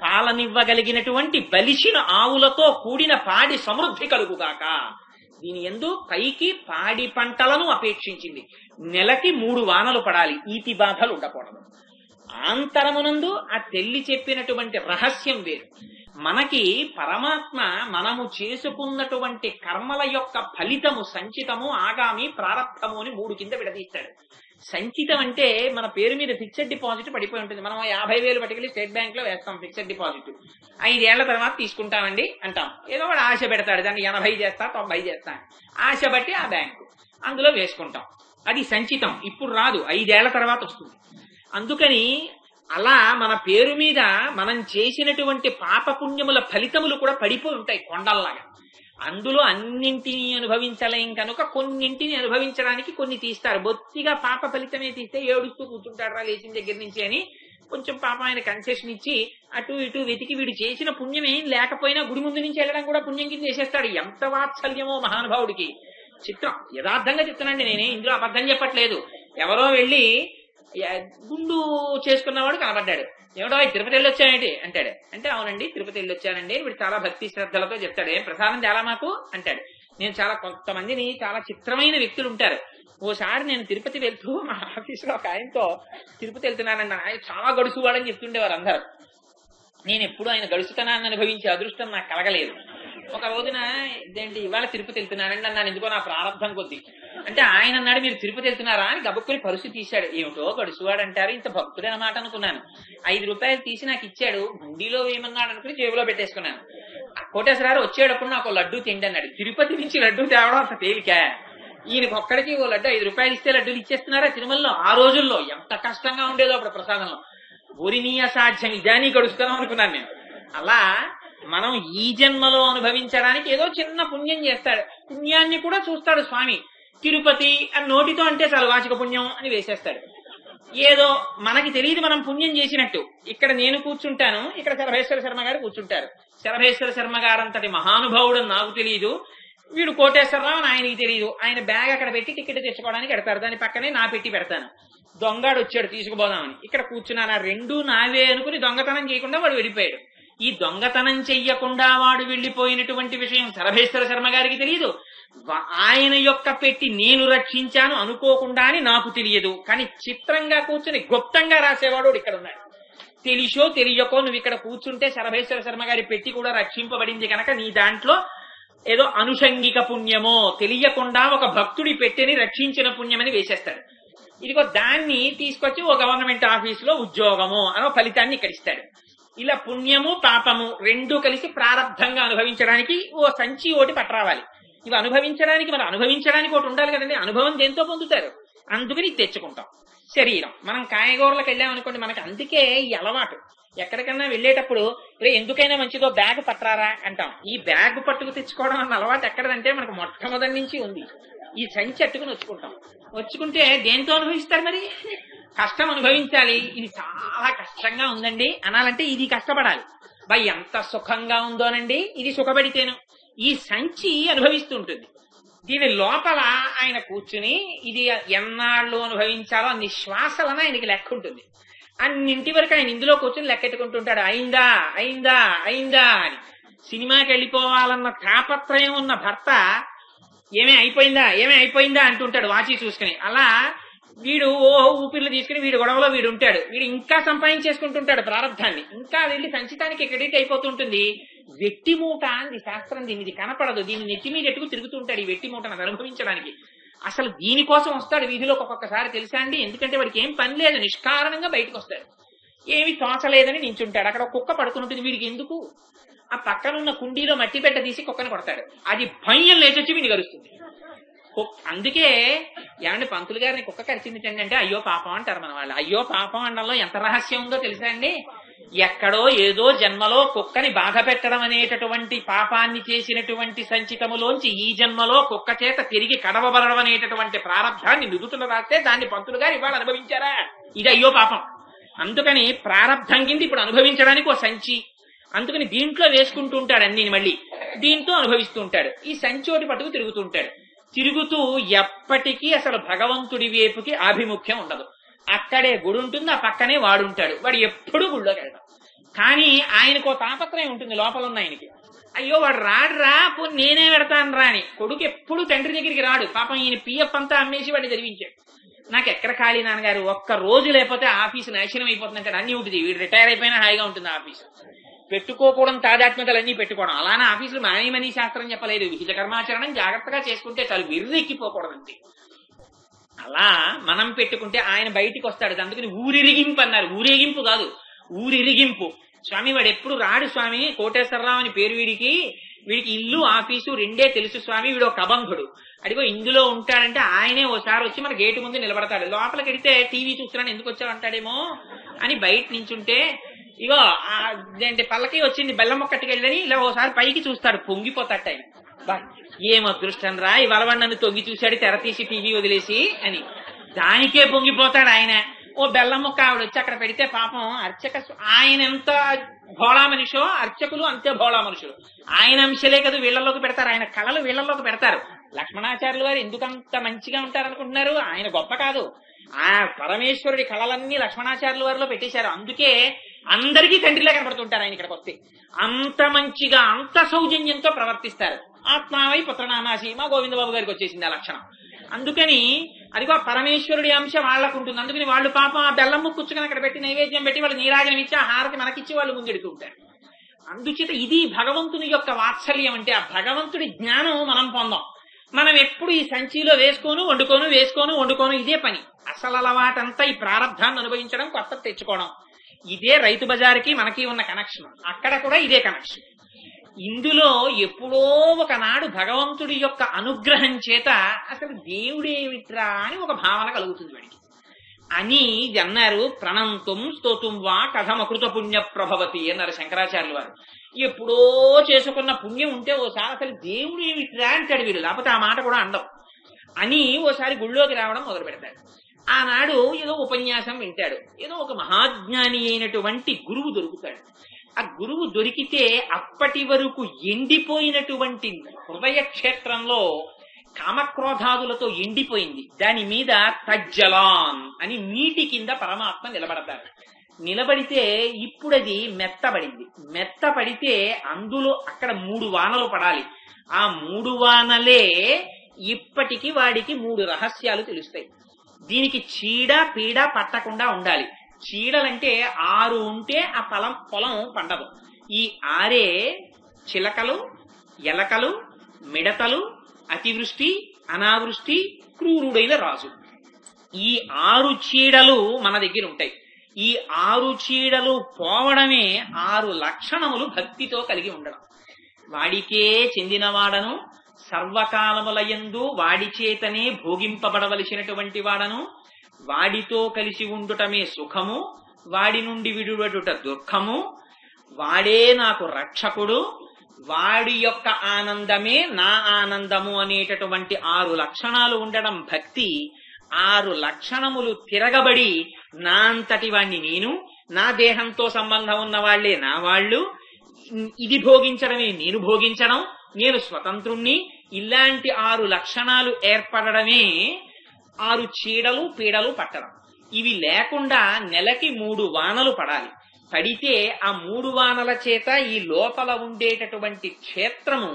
పాలనివ్వగలిగినటువంటి బలిసిన ఆవులతో కూడిన పాడి సమృద్ధి కలుగుగాక. దీని యందు పైకి పాడి పంటలను అపేక్షించింది. నెలకి 3 వానలు పడాలి, ఈతి బాధలు ఉండకూడదు. ఆంతరమునందు ఆ తెల్లి చెప్పినటువంటి రహస్యం వేరు. మనకి పరమాత్మ మనము చేసుకున్నటువంటి కర్మల యొక్క ఫలితము సంచితము, ఆగామి, ప్రారబ్ధము అని 3 కింద విడదీస్తాడు. సంచితం అంటే మన పేరు మీద ఫిక్స్డ్ డిపాజిట్ పడిపోయి ఉంటుంది. మనం 50,000 పట్టుకెళ్ళి స్టేట్ బ్యాంక్ లో వేస్తాం ఫిక్స్డ్ డిపాజిట్. 5 ఏళ్ల తర్వాత తీసుకుంటామండి అంటాం. ఏదో వాడు ఆశ పెడతాడు, దాన్ని 80 చేస్తా 90 చేస్తా, ఆశ బట్టి ఆ బ్యాంకు అందులో వేసుకుంటాం. అది సంచితం, ఇప్పుడు రాదు, 5 ఏళ్ల తర్వాత వస్తుంది. అందుకని అలా మన పేరు మీద మనం చేసినటువంటి పాపపుణ్యముల ఫలితములు కూడా పడిపోయి ఉంటాయి కొండల్లాగా. అందులో అన్నింటినీ అనుభవించలేం కనుక కొన్నింటిని అనుభవించడానికి కొన్ని తీస్తారు. బొత్తిగా పాప ఫలితమే తీస్తే ఏడుస్తూ కూర్చుంటాడు రా లేచిన దగ్గర నుంచి అని కొంచెం పాపం ఆయన కన్సెషన్ ఇచ్చి అటు ఇటు వెతికి వీడు చేసిన పుణ్యం ఏం లేకపోయినా గుడి ముందు నుంచి వెళ్ళడం కూడా పుణ్యం కింద చేసేస్తాడు. ఎంత వాత్సల్యమో మహానుభావుడికి! చిత్రం, యథార్థంగా చెప్తున్నాండి, నేనే ఇందులో అబద్ధం చెప్పట్లేదు. ఎవరో వెళ్ళి గుండు చేసుకున్నవాడు కనబడ్డాడు. ఏమిటో తిరుపతి వెళ్ళి వచ్చానండి అంటాడు. అంటే అవునండి తిరుపతి వెళ్ళి వచ్చానండి. వీడు చాలా భక్తి శ్రద్ధలతో చెప్తాడు. ఏం ప్రసాదం చాలా మాకు అంటాడు. నేను చాలా కొంతమందిని చాలా చిత్రమైన వ్యక్తులు ఉంటారు. ఓసారి నేను తిరుపతి వెళ్తూ మా ఆఫీసులో ఒక ఆయనతో తిరుపతి వెళ్తున్నానన్న ఆయన చాలా గడుసువాడని చెప్తుండేవారు అందరూ. నేను ఎప్పుడు ఆయన గడుసుతనాన్ని అనుభవించే అదృష్టం నాకు కలగలేదు. ఒక రోజున ఇదేంటి ఇవాళ తిరుపతి వెళ్తున్నానండి అన్నాను. ఎందుకో నా ప్రారంభం కొద్ది. అంటే ఆయన అన్నాడు మీరు తిరుపతి వెళ్తున్నారా అని గబుక్కుని పరిస్థితి తీశాడు. ఏమిటో గడుసువాడు అంటారు, ఇంత భక్తుడే అన్నమాట అనుకున్నాను. 5 రూపాయలు తీసి నాకు ఇచ్చాడు. హుండీలో వేయమన్నాడు అనుకుని జేబులో పెట్టేసుకున్నాను. కోటేశ్వరరావు వచ్చేటప్పుడు నాకు లడ్డూ తిండి అన్నాడు. తిరుపతి నుంచి లడ్డూ తేవడం అంత తేలిక? ఈయనకి ఒక్కడికి ఓ లడ్డు 5 రూపాయలు ఇస్తే లడ్డూలు ఇచ్చేస్తున్నారా తిరుమలలో? ఆ రోజుల్లో ఎంత కష్టంగా ఉండేదో అప్పుడు ప్రసాదంలో. ఒరినీయ సాధ్యం ఇదానీ గడుస్తున్నాం అనుకున్నాను నేను. అలా మనం ఈ జన్మలో అనుభవించడానికి ఏదో చిన్న పుణ్యం చేస్తాడు. పుణ్యాన్ని కూడా చూస్తాడు స్వామి. తిరుపతి అని నోటితో అంటే చాలు వాచిక పుణ్యం అని వేసేస్తాడు. ఏదో మనకి తెలియదు మనం పుణ్యం చేసినట్టు. ఇక్కడ నేను కూర్చుంటాను, ఇక్కడ శరభేశ్వర శర్మ గారు కూర్చుంటారు. శరభేశ్వర శర్మ గారంతటి మహానుభావుడు నాకు తెలియదు, వీడు కోటేశ్వరరావు అని ఆయనకి తెలియదు. ఆయన బ్యాగ్ అక్కడ పెట్టి టికెట్ తెచ్చుకోవడానికి పెడతారు. దాని పక్కనే నా పెట్టి పెడతాను. దొంగాడు వచ్చాడు తీసుకుపోదామని. ఇక్కడ కూర్చున్నాను, ఆ 2 నావే అనుకుని దొంగతనం చేయకుండా వాడు వెళ్ళిపోయాడు. ఈ దొంగతనం చెయ్యకుండా వాడు వెళ్లిపోయినటువంటి విషయం శరభేశ్వర శర్మ గారికి తెలియదు. ఆయన యొక్క పెట్టి నేను రక్షించాను అనుకోకుండా అని నాకు తెలియదు. కానీ చిత్రంగా కూర్చుని గుప్తంగా రాసేవాడు ఇక్కడ ఉన్నాడు. తెలిసో తెలియకో నువ్వు ఇక్కడ కూర్చుంటే శరభేశ్వర శర్మ గారి పెట్టి కూడా రక్షింపబడింది కనుక నీ దాంట్లో ఏదో అనుషంగిక పుణ్యమో, తెలియకుండా ఒక భక్తుడి పెట్టిని రక్షించిన పుణ్యమని వేసేస్తాడు. ఇదిగో దాన్ని తీసుకొచ్చి ఓ గవర్నమెంట్ ఆఫీసులో ఉద్యోగము అనో ఫలితాన్ని ఇక్కడ ఇస్తాడు. ఇలా పుణ్యము పాపము 2 కలిసి ప్రారంభంగా అనుభవించడానికి ఓ సంచి ఒకటి పట్టరావాలి. ఇవి అనుభవించడానికి మరి అనుభవించడానికి ఒకటి ఉండాలి కదండి. అనుభవం దేంతో పొందుతారు? అందుకని తెచ్చుకుంటాం. శరీరం మనం కాయగూరలకు వెళ్ళామనుకోండి, మనకి అందుకే ఈ అలవాటు. ఎక్కడికన్నా వెళ్ళేటప్పుడు ఎందుకైనా మంచిదో బ్యాగ్ పట్టరారా అంటాం. ఈ బ్యాగ్ పట్టుకు తెచ్చుకోవడం అన్న అలవాటు ఎక్కడదంటే మనకు మొట్టమొదటి నుంచి ఉంది. ఈ సంచి అట్టుకుని వచ్చుకుంటాం. వచ్చుకుంటే దేంతో అనుభవిస్తారు? మరి కష్టం అనుభవించాలి. ఇది చాలా కష్టంగా ఉందండి అనాలంటే ఇది కష్టపడాలి. ఎంత సుఖంగా ఉందోనండి ఇది సుఖపడితేను. ఈ సంచి అనుభవిస్తూ ఉంటుంది. దీని లోపల ఆయన కూర్చుని ఇది ఎన్నాళ్ళు అనుభవించాలో అన్ని శ్వాసలను ఆయనకి లెక్క ఉంటుంది. అన్నింటి వరకు ఆయన ఇందులో కూర్చొని లెక్కెట్టుకుంటుంటాడు. అయిందా అయిందా అయిందా అని. సినిమాకి వెళ్ళిపోవాలన్న తాపత్రయం ఉన్న భర్త ఏమే అయిపోయిందా అంటుంటాడు వాచి చూసుకుని. అలా వీడు ఊపిర్లు తీసుకుని వీడు గొడవలో వీడు ఉంటాడు. వీడు ఇంకా సంపాదించేసుకుంటుంటాడు ప్రారంధాన్ని. ఇంకా వెళ్ళి సంచితానికి క్రెడిట్ అయిపోతుంటుంది. వెట్టి మూట అంది శాస్త్రం. దీనిది కనపడదు. దీన్ని నెత్తి మీద ఎట్టుకు తిరుగుతుంటాడు ఈ వెట్టి మూటను అనుభవించడానికి. అసలు దీనికోసం వస్తాడు వీధిలోకి ఒక్కొక్కసారి, తెలుసా అండి? ఎందుకంటే వాడికి ఏం పని లేదు, నిష్కారణంగా బయటకు వస్తాడు. ఏమి తోచలేదని నించుంటాడు. అక్కడ కుక్క పడుకుని ఉంటుంది. వీడికి ఎందుకు? ఆ పక్కనున్న కుండీలో మట్టి పెట్ట తీసి కుక్కను కొడతాడు. అది భయం లేచొచ్చి వీడిని గరుస్తుంది. అందుకే ఏమంటే పంతులు గారిని కుక్క కరిచింది అంటే అయ్యో పాపం అంటారు మన వాళ్ళు. అయ్యో పాపం అనడంలో ఎంత రహస్యం ఉందో తెలుసా అండి? ఎక్కడో ఏదో జన్మలో కుక్కని బాధ పెట్టడం అనేటటువంటి పాపాన్ని చేసినటువంటి సంచితములోంచి ఈ జన్మలో కుక్క చేత తిరిగి కడవబడడం అనేటటువంటి ప్రారంధాన్ని నుదుటను రాస్తే దాన్ని పంతులు గారు ఇవాళ అనుభవించారా? ఇది అయ్యో పాపం. అందుకని ప్రారంధం కింద ఇప్పుడు అనుభవించడానికి ఓ సంచి. అందుకని దీంట్లో వేసుకుంటూ ఉంటాడు అన్ని, మళ్ళీ దీంతో అనుభవిస్తూ ఉంటాడు. ఈ సంచోటి పట్టుకు తిరుగుతూ ఉంటాడు. తిరుగుతూ ఎప్పటికీ అసలు భగవంతుడి వైపుకి ఆభిముఖ్యం ఉండదు. అక్కడే గుడి ఉంటుంది, ఆ పక్కనే వాడుంటాడు. వాడు ఎప్పుడు గుడిలోకి వెళ్తాడు. కానీ ఆయనకో తాపత్రయం ఉంటుంది లోపల ఉన్న ఆయనకి. అయ్యో వాడు రాడురా, పోనీ నేనే పెడతాను రా అని. కొడుకు ఎప్పుడు తండ్రి దగ్గరికి రాడు. పాపం ఈయన పిఎఫ్ అంతా అమ్మేసి వాడిని చదివించాడు. నాకు ఎక్కడ ఖాళీ నాన్నగారు, ఒక్క రోజు లేకపోతే ఆఫీసు నాశనం అయిపోతుందంటే అన్ని ఉంటుంది. వీడు రిటైర్ అయిపోయినా హాయిగా ఉంటుంది ఆఫీసు. పెట్టుకోకూడదు తాదాత్మ్యతలన్నీ పెట్టుకోవడం. అలానే ఆఫీసులు మానేమని శాస్త్రం చెప్పలేదు. విహిత కర్మాచరణం జాగ్రత్తగా చేసుకుంటే చాలు, విర్రెక్కిపోకూడదండి. అలా మనం పెట్టుకుంటే ఆయన బయటికి వస్తాడు. అందుకని ఊరిరిగింపు అన్నారు. ఊరేగింపు కాదు, ఊరిరిగింపు. స్వామి వాడు ఎప్పుడు రాడు స్వామి. కోటేశ్వరరావు అని పేరు వీడికి ఇల్లు ఆఫీసు 2 తెలుసు స్వామి. వీడు ఒక కబంధుడు. అడిగో ఇందులో ఉంటాడంటే ఆయనే ఓసారి వచ్చి మన గేటు ముందు నిలబడతాడు. లోపలికి వెడితే టీవీ చూస్తున్నాను ఎందుకు వచ్చావు అంటాడేమో అని బయట నించుంటే ఇగో అదేంటి పల్లకి వచ్చింది బెల్లం మొక్కట్టుకెళ్ళని ఇలా ఓసారి పైకి చూస్తాడు. పొంగిపోతాట ఆయన. ఏం అదృష్టం రా, ఇవాళ వాడు నన్ను తొంగి చూశాడు తెర తీసి టీవీ వదిలేసి అని. దానికే పొంగిపోతాడు ఆయన. ఓ బెల్లం మొక్క ఆవిడ వచ్చి అక్కడ పెడితే పాపం అర్చక, ఆయన ఎంత భోళా మనిషో అర్చకులు అంతే భోళా మనుషులు. ఆయన అంశలే కదా వీళ్లలోకి పెడతారు, ఆయన కళలు వీళ్లలోకి పెడతారు. లక్ష్మణాచార్యులు గారు ఎందుకంత మంచిగా ఉంటారనుకుంటున్నారు? ఆయన గొప్ప కాదు, ఆ పరమేశ్వరుడి కళలన్నీ లక్ష్మణాచార్యుల వారిలో పెట్టేశారు. అందుకే అందరికీ తండ్రిలా కనబడుతుంటారు ఆయన ఇక్కడికి వస్తే. అంత మంచిగా అంత సౌజన్యంతో ప్రవర్తిస్తారు. ఆత్మావై పుత్రనామాసి మా గోవిందబాబు గారికి వచ్చేసింది ఆ లక్షణం. అందుకని అదిగో పరమేశ్వరుడి అంశ వాళ్ళకు ఉంటుంది. అందుకని వాళ్ళు పాపం ఆ బెల్లం ముక్కుచ్చుకొని అక్కడ పెట్టి నైవేద్యం పెట్టి వాళ్ళు నీరాజనం ఇచ్చి ఆ హారతి మనకిచ్చి వాళ్ళు ముందెడుతూ ఉంటారు. అందుచేత ఇది భగవంతుని యొక్క వాత్సల్యం. అంటే ఆ భగవంతుడి జ్ఞానం మనం పొందాం. మనం ఎప్పుడు ఈ సంచిలో వేసుకోను వండుకోను ఇదే పని. అసలు అలవాటంతా ఈ ప్రారంధాన్ని అనుభవించడం, కొత్త తెచ్చుకోవడం. ఇదే రైతు బజార్కి మనకి ఉన్న కనెక్షన్. అక్కడ కూడా ఇదే కనెక్షన్. ఇందులో ఎప్పుడో ఒకనాడు భగవంతుడి యొక్క అనుగ్రహం చేత అసలు దేవుడేమిట్రా అని ఒక భావన కలుగుతుంది వాడికి. అని అన్నారు. ప్రణంతుం స్తోతుం వా కథమకృత పుణ్య ప్రభవతి అన్నారు శంకరాచార్యుల వారు. ఎప్పుడో చేసుకున్న పుణ్యం ఉంటే ఓసారి అసలు దేవుడు ఏమిట్రా అంటాడు వీడు, లేకపోతే ఆ మాట కూడా అండం అని ఓసారి గుళ్ళోకి రావడం మొదలు పెడతాడు. ఆనాడు ఏదో ఉపన్యాసం వింటాడు, ఏదో ఒక మహాజ్ఞాని అయినటువంటి గురువు దొరుకుతాడు. ఆ గురువు దొరికితే అప్పటి వరకు ఎండిపోయినటువంటి హృదయ క్షేత్రంలో కామక్రోధాదులతో ఎండిపోయింది. దాని మీద తజ్జలాన్ అని నీటి కింద పరమాత్మ నిలబడతారు. నిలబడితే ఇప్పుడది మెత్తబడింది. మెత్తపడితే అందులో అక్కడ 3 వానలు పడాలి. ఆ 3 వానలే ఇప్పటికి వాడికి 3 రహస్యాలు తెలుస్తాయి. దీనికి చీడ పీడ పట్టకుండా ఉండాలి. చీడలంటే 6 ఉంటే ఆ పొలం పండదు. ఈ 6 చిలకలు, ఎలకలు, మిడతలు, అతివృష్టి, అనావృష్టి, క్రూరుడైన రాజు. ఈ 6 చీడలు మన దగ్గర ఉంటాయి. ఈ 6 చీడలు పోవడమే 6 లక్షణములు భక్తితో కలిగి ఉండడం. వాడికే చెందినవాడను, సర్వకాలములయందు వాడి చేతనే భోగింపబడవలసినటువంటి వాడను, వాడితో కలిసి ఉండుటమే సుఖము, వాడి నుండి విడువడుట దుఃఖము, వాడే నాకు రక్షకుడు, వాడి యొక్క ఆనందమే నా ఆనందము అనేటటువంటి 6 లక్షణాలు ఉండడం భక్తి. 6 లక్షణములు తిరగబడి నా అంతటి వాణ్ణి నేను, నా దేహంతో సంబంధం ఉన్న వాళ్లే నా వాళ్ళు, ఇది భోగించడమే నేను భోగించడం, నేను స్వతంత్రుణ్ణి, ఇలాంటి 6 లక్షణాలు ఏర్పడడమే 6 చీడలు పీడలు పట్టడం. ఇవి లేకుండా నెలకి 3 వానలు పడాలి. పడితే ఆ 3 వానల చేత ఈ లోపల ఉండేటటువంటి క్షేత్రము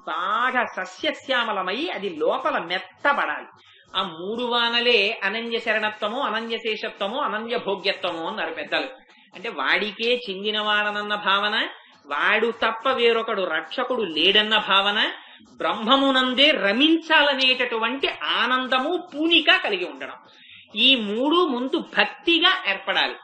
బాగా సస్యశ్యామలమై అది లోపల మెత్తబడాలి. ఆ 3 వానలే అనన్య శరణత్వము, అనన్య శేషత్వము, అనన్య భోగ్యత్వము అన్నారు పెద్దలు. అంటే వాడికే చెందినవాడనన్న భావన, వాడు తప్ప వేరొకడు రక్షకుడు లేడన్న భావన, బ్రహ్మమునందే రమించాలనేటటువంటి ఆనందము పూనిక కలిగి ఉండడం. ఈ 3 ముందు భక్తిగా ఏర్పడాలి.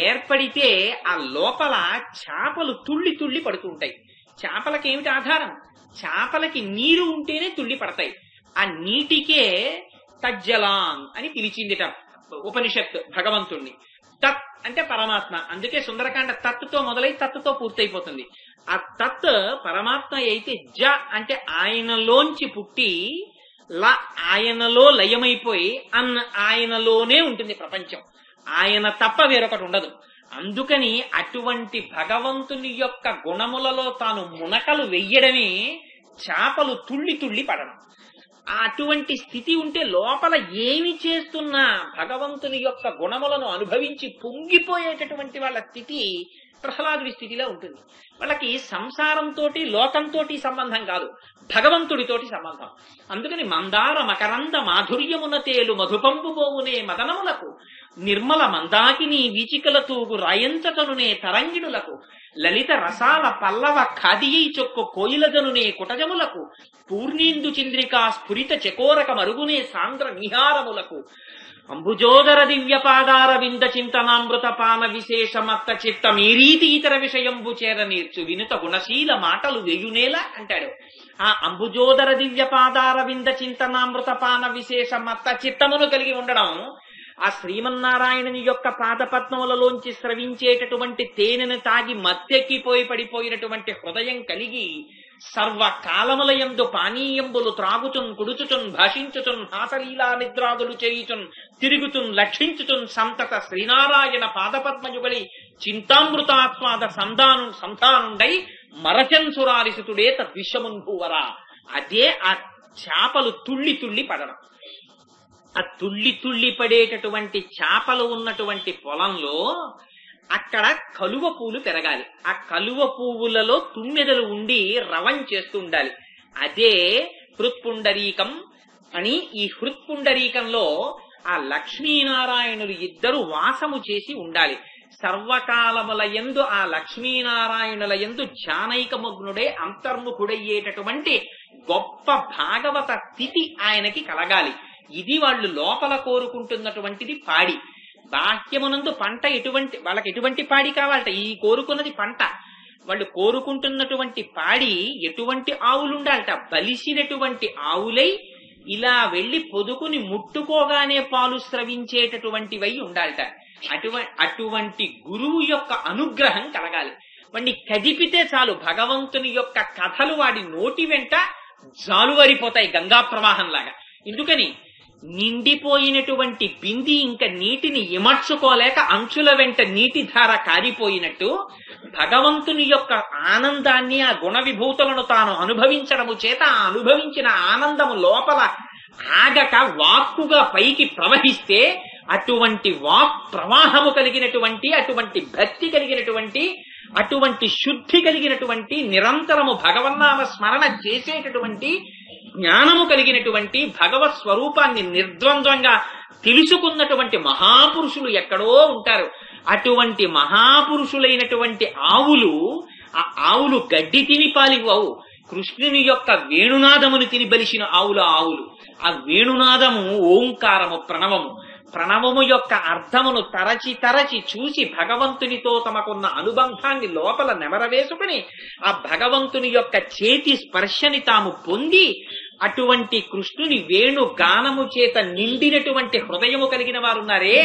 ఏర్పడితే ఆ లోపల చేపలు తుళ్ళి తుళ్ళి పడుతూ ఉంటాయి. చేపలకి ఏమిటి ఆధారం? చేపలకి నీరు ఉంటేనే తుళ్ళి పడతాయి. ఆ నీటికే తజ్జలాన్ అని పిలిచిందిట ఉపనిషత్తు భగవంతుణ్ణి. తత్ అంటే పరమాత్మ. అందుకే సుందరకాండ తత్తుతో మొదలై తత్తుతో పూర్తయిపోతుంది. ఆ తత్ పరమాత్మ అయితే జ అంటే ఆయనలోంచి పుట్టి, ల ఆయనలో లయమైపోయి, అన్న ఆయనలోనే ఉంటుంది ప్రపంచం. ఆయన తప్ప వేరొకటి ఉండదు. అందుకని అటువంటి భగవంతుని యొక్క గుణములలో తాను మునకలు వెయ్యడమే చేపలు తుళ్ళి తుళ్ళి పడడం. అటువంటి స్థితి ఉంటే లోపల ఏమి చేస్తున్నా భగవంతుని యొక్క గుణములను అనుభవించి పొంగిపోయేటటువంటి వాళ్ళ స్థితి ప్రహ్లాదుడి స్థితిలో ఉంటుంది. వాళ్ళకి సంసారంతో లోకంతో సంబంధం కాదు, భగవంతుడితోటి సంబంధం. అందుకని మందార మకరంద మాధుర్యమున తేలు మధుపంబు పోవునే మదనములకు, నిర్మల మందాకిని వీచికల తూగు రాయంచటనునే తరంగిణులకు, లలిత రసాల పల్లవ ఖాదియై చొక్కు కోయిలజనునే కుటజములకు, పూర్ణేందు చంద్రికా స్ఫురిత చకోరక మరుగునే సాంద్ర నిహారములకు, అంబుజోదర దివ్యపాదార వింద చింతనామృత పాన విశేషమత్త చిత్తం ఈ రీతి ఇతర విషయంబు చేర నేర్చు వినుత గుణశీల మాటలు వేయునేలా అంటాడు. ఆ అంబుజోదర దివ్యపాదార వింద చింతనామృత పాన విశేషమత్త చిత్తమును కలిగి ఉండడం, ఆ శ్రీమన్నారాయణుని యొక్క పాదపద్మములలోంచి స్రవించేటటువంటి తేనెను తాగి మత్తెక్కిపోయి పడిపోయినటువంటి హృదయం కలిగి సర్వకాలములయందు పానీయంబులు త్రాగుచున్ కుడుచుచున్ భాషించుచున్ హాసలీలా నిద్రాదులు చేయుచున్ తిరుగుచున్ లక్షించుచున్ సంతత శ్రీనారాయణ పాదపద్మయుగలి చింతామృతాస్వాద సంధానుండై మరచన్సురాలిసుతుడే తద్విశ్వమున్భూవరా. అదే ఆ చేపలు తుళ్ళి తుళ్ళి పడడం. ఆ తుళ్ళి తుళ్ళి పడేటటువంటి చేపలు ఉన్నటువంటి పొలంలో అక్కడ కలువ పూలు పెరగాలి. ఆ కలువ పువ్వులలో తుమ్మెదలు ఉండి రవం చేస్తూ ఉండాలి. అదే హృత్పుండరీకం అని. ఈ హృత్పుండరీకంలో ఆ లక్ష్మీనారాయణులు ఇద్దరు వాసము చేసి ఉండాలి. సర్వకాలముల యందు ఆ లక్ష్మీనారాయణుల యందు ధ్యానైకమగ్నుడే అంతర్ముఖుడయ్యేటటువంటి గొప్ప భాగవత స్థితి ఆయనకి కలగాలి. ఇది వాళ్ళు లోపల కోరుకుంటున్నటువంటిది పాడి. బాహ్యమునందు పంట వాళ్ళకి ఎటువంటి పాడి కావాలట? ఈ కోరుకున్నది పంట. వాళ్ళు కోరుకుంటున్నటువంటి పాడి ఎటువంటి ఆవులుండాలట? బలిసినటువంటి ఆవులై ఇలా వెళ్లి పొదుకుని ముట్టుకోగానే పాలు స్రవించేటటువంటివై ఉండాలట. అటువంటి గురువు యొక్క అనుగ్రహం కలగాలి. వాడిని కదిపితే చాలు భగవంతుని యొక్క కథలు వాడి నోటి వెంట జాలువరిపోతాయి గంగా ప్రవాహంలాగా. ఎందుకని? నిండిపోయినటువంటి బింది ఇంకా నీటిని ఇమర్చుకోలేక అంచుల వెంట నీటి ధార కారిపోయినట్టు భగవంతుని యొక్క ఆనందాన్ని, ఆ గుణ విభూతులను తాను అనుభవించడము చేత ఆ అనుభవించిన ఆనందము లోపల ఆగక వాక్కుగా పైకి ప్రవహిస్తే అటువంటి వాక్ ప్రవాహము కలిగినటువంటి, అటువంటి భక్తి కలిగినటువంటి, అటువంటి శుద్ధి కలిగినటువంటి, నిరంతరము భగవన్నామ స్మరణ చేసేటటువంటి జ్ఞానము కలిగినటువంటి, భగవత్ స్వరూపాన్ని నిర్ద్వంద్వంగా తెలుసుకున్నటువంటి మహాపురుషులు ఎక్కడో ఉంటారు. అటువంటి మహాపురుషులైనటువంటి ఆవులు, ఆ ఆవులు గడ్డి తిని పాలివ్వవు. కృష్ణుని యొక్క వేణునాదమును తిని బలిసిన ఆవులు. ఆ వేణునాదము ఓంకారము, ప్రణవము. ప్రణవము యొక్క అర్థమును తరచి తరచి చూసి భగవంతునితో తమకున్న అనుబంధాన్ని లోపల నెమరవేసుకుని ఆ భగవంతుని యొక్క చేతి స్పర్శని తాము పొంది అటువంటి కృష్ణుని వేణు గానము చేత నిండినటువంటి హృదయము కలిగిన వారున్నారే,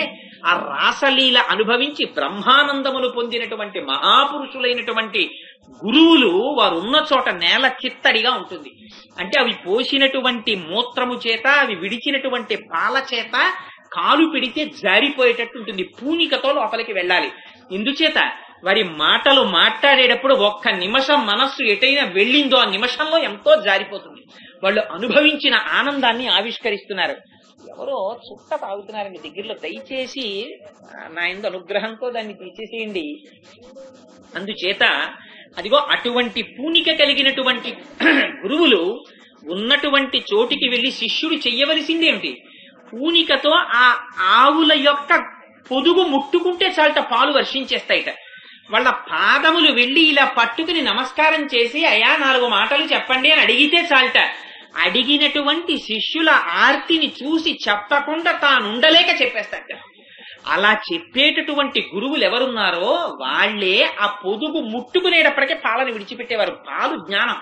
ఆ రాసలీల అనుభవించి బ్రహ్మానందమును పొందినటువంటి మహాపురుషులైనటువంటి గురువులు వారున్న చోట నేల చిత్తడిగా ఉంటుంది. అంటే అవి పోసినటువంటి మూత్రము చేత, అవి విడిచినటువంటి పాల చేత కాలు పెడితే జారిపోయేటట్టు ఉంటుంది. పూనికతో లోపలికి వెళ్ళాలి. ఇందుచేత వారి మాటలు మాట్లాడేటప్పుడు ఒక్క నిమిషం మనస్సు ఎటైనా వెళ్ళిందో ఆ నిమిషంలో ఎంతో జారిపోతుంది. వాళ్ళు అనుభవించిన ఆనందాన్ని ఆవిష్కరిస్తున్నారు. ఎవరో చుక్క తాగుతున్నారండి దగ్గరలో, దయచేసి నా యందు అనుగ్రహంతో దాన్ని తీసేసేయండి. అందుచేత అదిగో అటువంటి పూనిక కలిగినటువంటి గురువులు ఉన్నటువంటి చోటికి వెళ్లి శిష్యుడు చెయ్యవలసిందేమిటి? పూనికతో ఆ ఆవుల యొక్క పొదుగు ముట్టుకుంటే చాలట పాలు వర్షించేస్తాయిట. వాళ్ళ పాదములు వెళ్లి ఇలా పట్టుకుని నమస్కారం చేసి అయా 4 మాటలు చెప్పండి అని అడిగితే చాలట. అడిగినటువంటి శిష్యుల ఆర్తిని చూసి చెప్పకుండా తానుండలేక చెప్పేస్తాట. అలా చెప్పేటటువంటి గురువులు ఎవరున్నారో వాళ్లే ఆ పొదుగు ముట్టుకునేటప్పటికే పాలను విడిచిపెట్టేవారు. పాలు జ్ఞానం.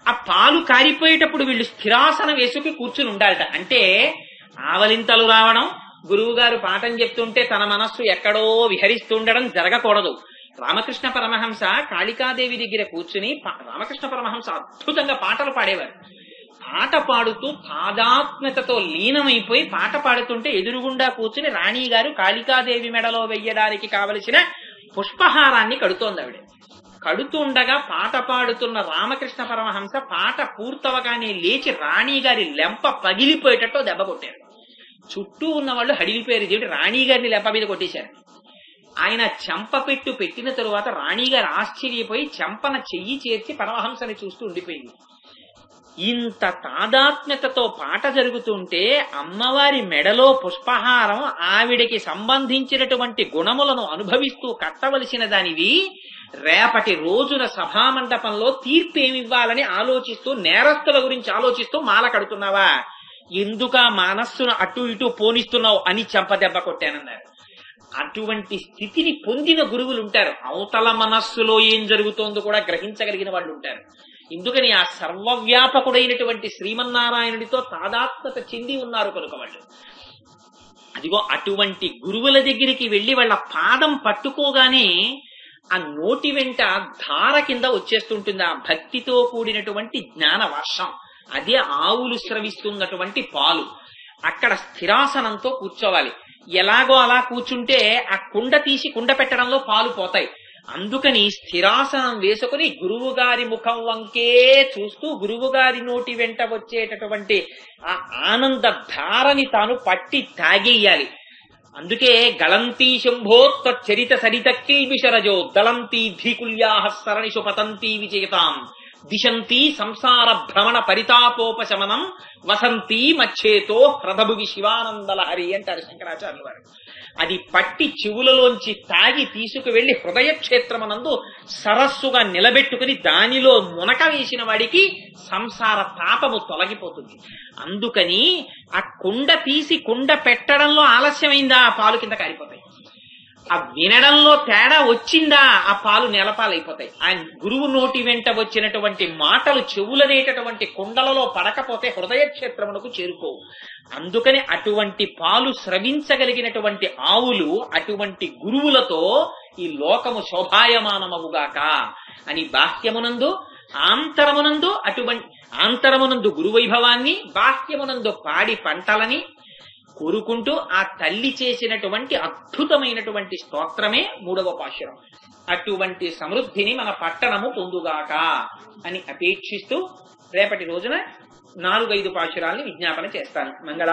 ఆ పాలు కారిపోయేటప్పుడు వీళ్ళు స్థిరాసనం వేసుకుని కూర్చుని ఉండాలట. అంటే ఆవలింతలు రావడం, గురువు గారు పాఠం చెప్తుంటే తన మనస్సు ఎక్కడో విహరిస్తుండడం జరగకూడదు. రామకృష్ణ పరమహంస కాళికాదేవి దగ్గర కూర్చుని రామకృష్ణ పరమహంస అద్భుతంగా పాటలు పాడేవారు. పాట పాడుతూ తాదాత్మ్యతతో లీనమైపోయి పాట పాడుతుంటే ఎదురుగుండా కూర్చుని రాణి గారు కాళికాదేవి మెడలో వెయ్యడానికి కావలసిన పుష్పహారాన్ని కడుతోంది. ఆవిడ కడుతుండగా పాట పాడుతున్న రామకృష్ణ పరమహంస పాట పూర్తవగానే లేచి రాణి గారి లెంప పగిలిపోయేటట్టు దెబ్బ కొట్టారు. చుట్టూ ఉన్న వాళ్ళు హడిలిపోయారు. దేవుడు రాణి గారిని లెంప మీద కొట్టేశారు. ఆయన చెంప పెట్టిన తరువాత రాణిగారు ఆశ్చర్యపోయి చెంపన చెయ్యి చేర్చి పరమహంసని చూస్తూ ఉండిపోయింది. ఇంత తాదాత్మ్యతతో పాట జరుగుతుంటే అమ్మవారి మెడలో పుష్పహారం ఆవిడకి సంబంధించినటువంటి గుణములను అనుభవిస్తూ కట్టవలసిన దానివి రేపటి రోజున సభామండపంలో తీర్పేమివ్వాలని ఆలోచిస్తూ, నేరస్తుల గురించి ఆలోచిస్తూ మాల కడుతున్నావా? ఎందుక మనస్సును అటు ఇటు పోనిస్తున్నావు అని చెంపదెబ్బ కొట్టానన్నారు. అటువంటి స్థితిని పొందిన గురువులు ఉంటారు. అవతల మనస్సులో ఏం జరుగుతోందో కూడా గ్రహించగలిగిన వాళ్ళు ఉంటారు. ఎందుకని ఆ సర్వవ్యాపకుడైనటువంటి శ్రీమన్నారాయణుడితో తాదాత్మ్యత చెంది ఉన్నారు కనుక వాళ్ళు. అదిగో అటువంటి గురువుల దగ్గరికి వెళ్లి వాళ్ళ పాదం పట్టుకోగానే ఆ నోటి వెంట ధార కింద వచ్చేస్తుంటుంది ఆ భక్తితో కూడినటువంటి జ్ఞాన వర్షం. అదే ఆవులు స్రవిస్తున్నటువంటి పాలు. అక్కడ స్థిరాసనంతో కూర్చోవాలి. ఎలాగో అలా కూర్చుంటే ఆ కుండ తీసి కుండ పెట్టడంలో పాలు పోతాయి. అందుకని స్థిరాసనం వేసుకుని గురువు గారి ముఖం వంకే చూస్తూ గురువు గారి నోటి వెంట వచ్చేటటువంటి ఆ ఆనంద ధారని తాను పట్టి తాగేయాలి. అందుకే గళంతీ శంభో త్వచ్చరిత సరిత కిల్బిషరజో దళంతీ ధీకుల్యాహ సరణిషు పతంతీ విజయతాం దిశంతి సంసార భ్రమణ పరితాపోపశమనం వసంతి మచ్చేతో హ్రదభువి శివానందలహరి అంటారు శంకరాచార్యుల వారు. అది పట్టి చెవులలోంచి తాగి తీసుకువెళ్లి హృదయ క్షేత్రమునందు సరస్సుగా నిలబెట్టుకుని దానిలో మునక వేసిన వాడికి సంసార తాపము తొలగిపోతుంది. అందుకని ఆ కుండ తీసి కుండ పెట్టడంలో ఆలస్యమైందా ఆ పాలు కింద కారిపోతాయి. ఆ వినడంలో తేడా వచ్చిందా ఆ పాలు నెలపాలైపోతాయి. ఆ గురువు నోటి వెంట వచ్చినటువంటి మాటలు చెవులనేటటువంటి కుండలలో పడకపోతే హృదయ క్షేత్రమునకు చేరుకోవు. అందుకని అటువంటి పాలు స్రవించగలిగినటువంటి ఆవులు అటువంటి గురువులతో ఈ లోకము శోభాయమానమవుగాక అని బాహ్యమునందు ఆంతరమునందు ఆంతరమునందు గురువైభవాన్ని, బాహ్యమునందు పాడి పంటలని కోరుకుంటూ ఆ తల్లి చేసినటువంటి అద్భుతమైనటువంటి స్తోత్రమే 3వ పాశురం. అటువంటి సమృద్ధిని మన పట్టణము పొందుగాక అని అపేక్షిస్తూ రేపటి రోజున 4-5 పాశురాల్ని విజ్ఞాపన చేస్తాను. మంగళ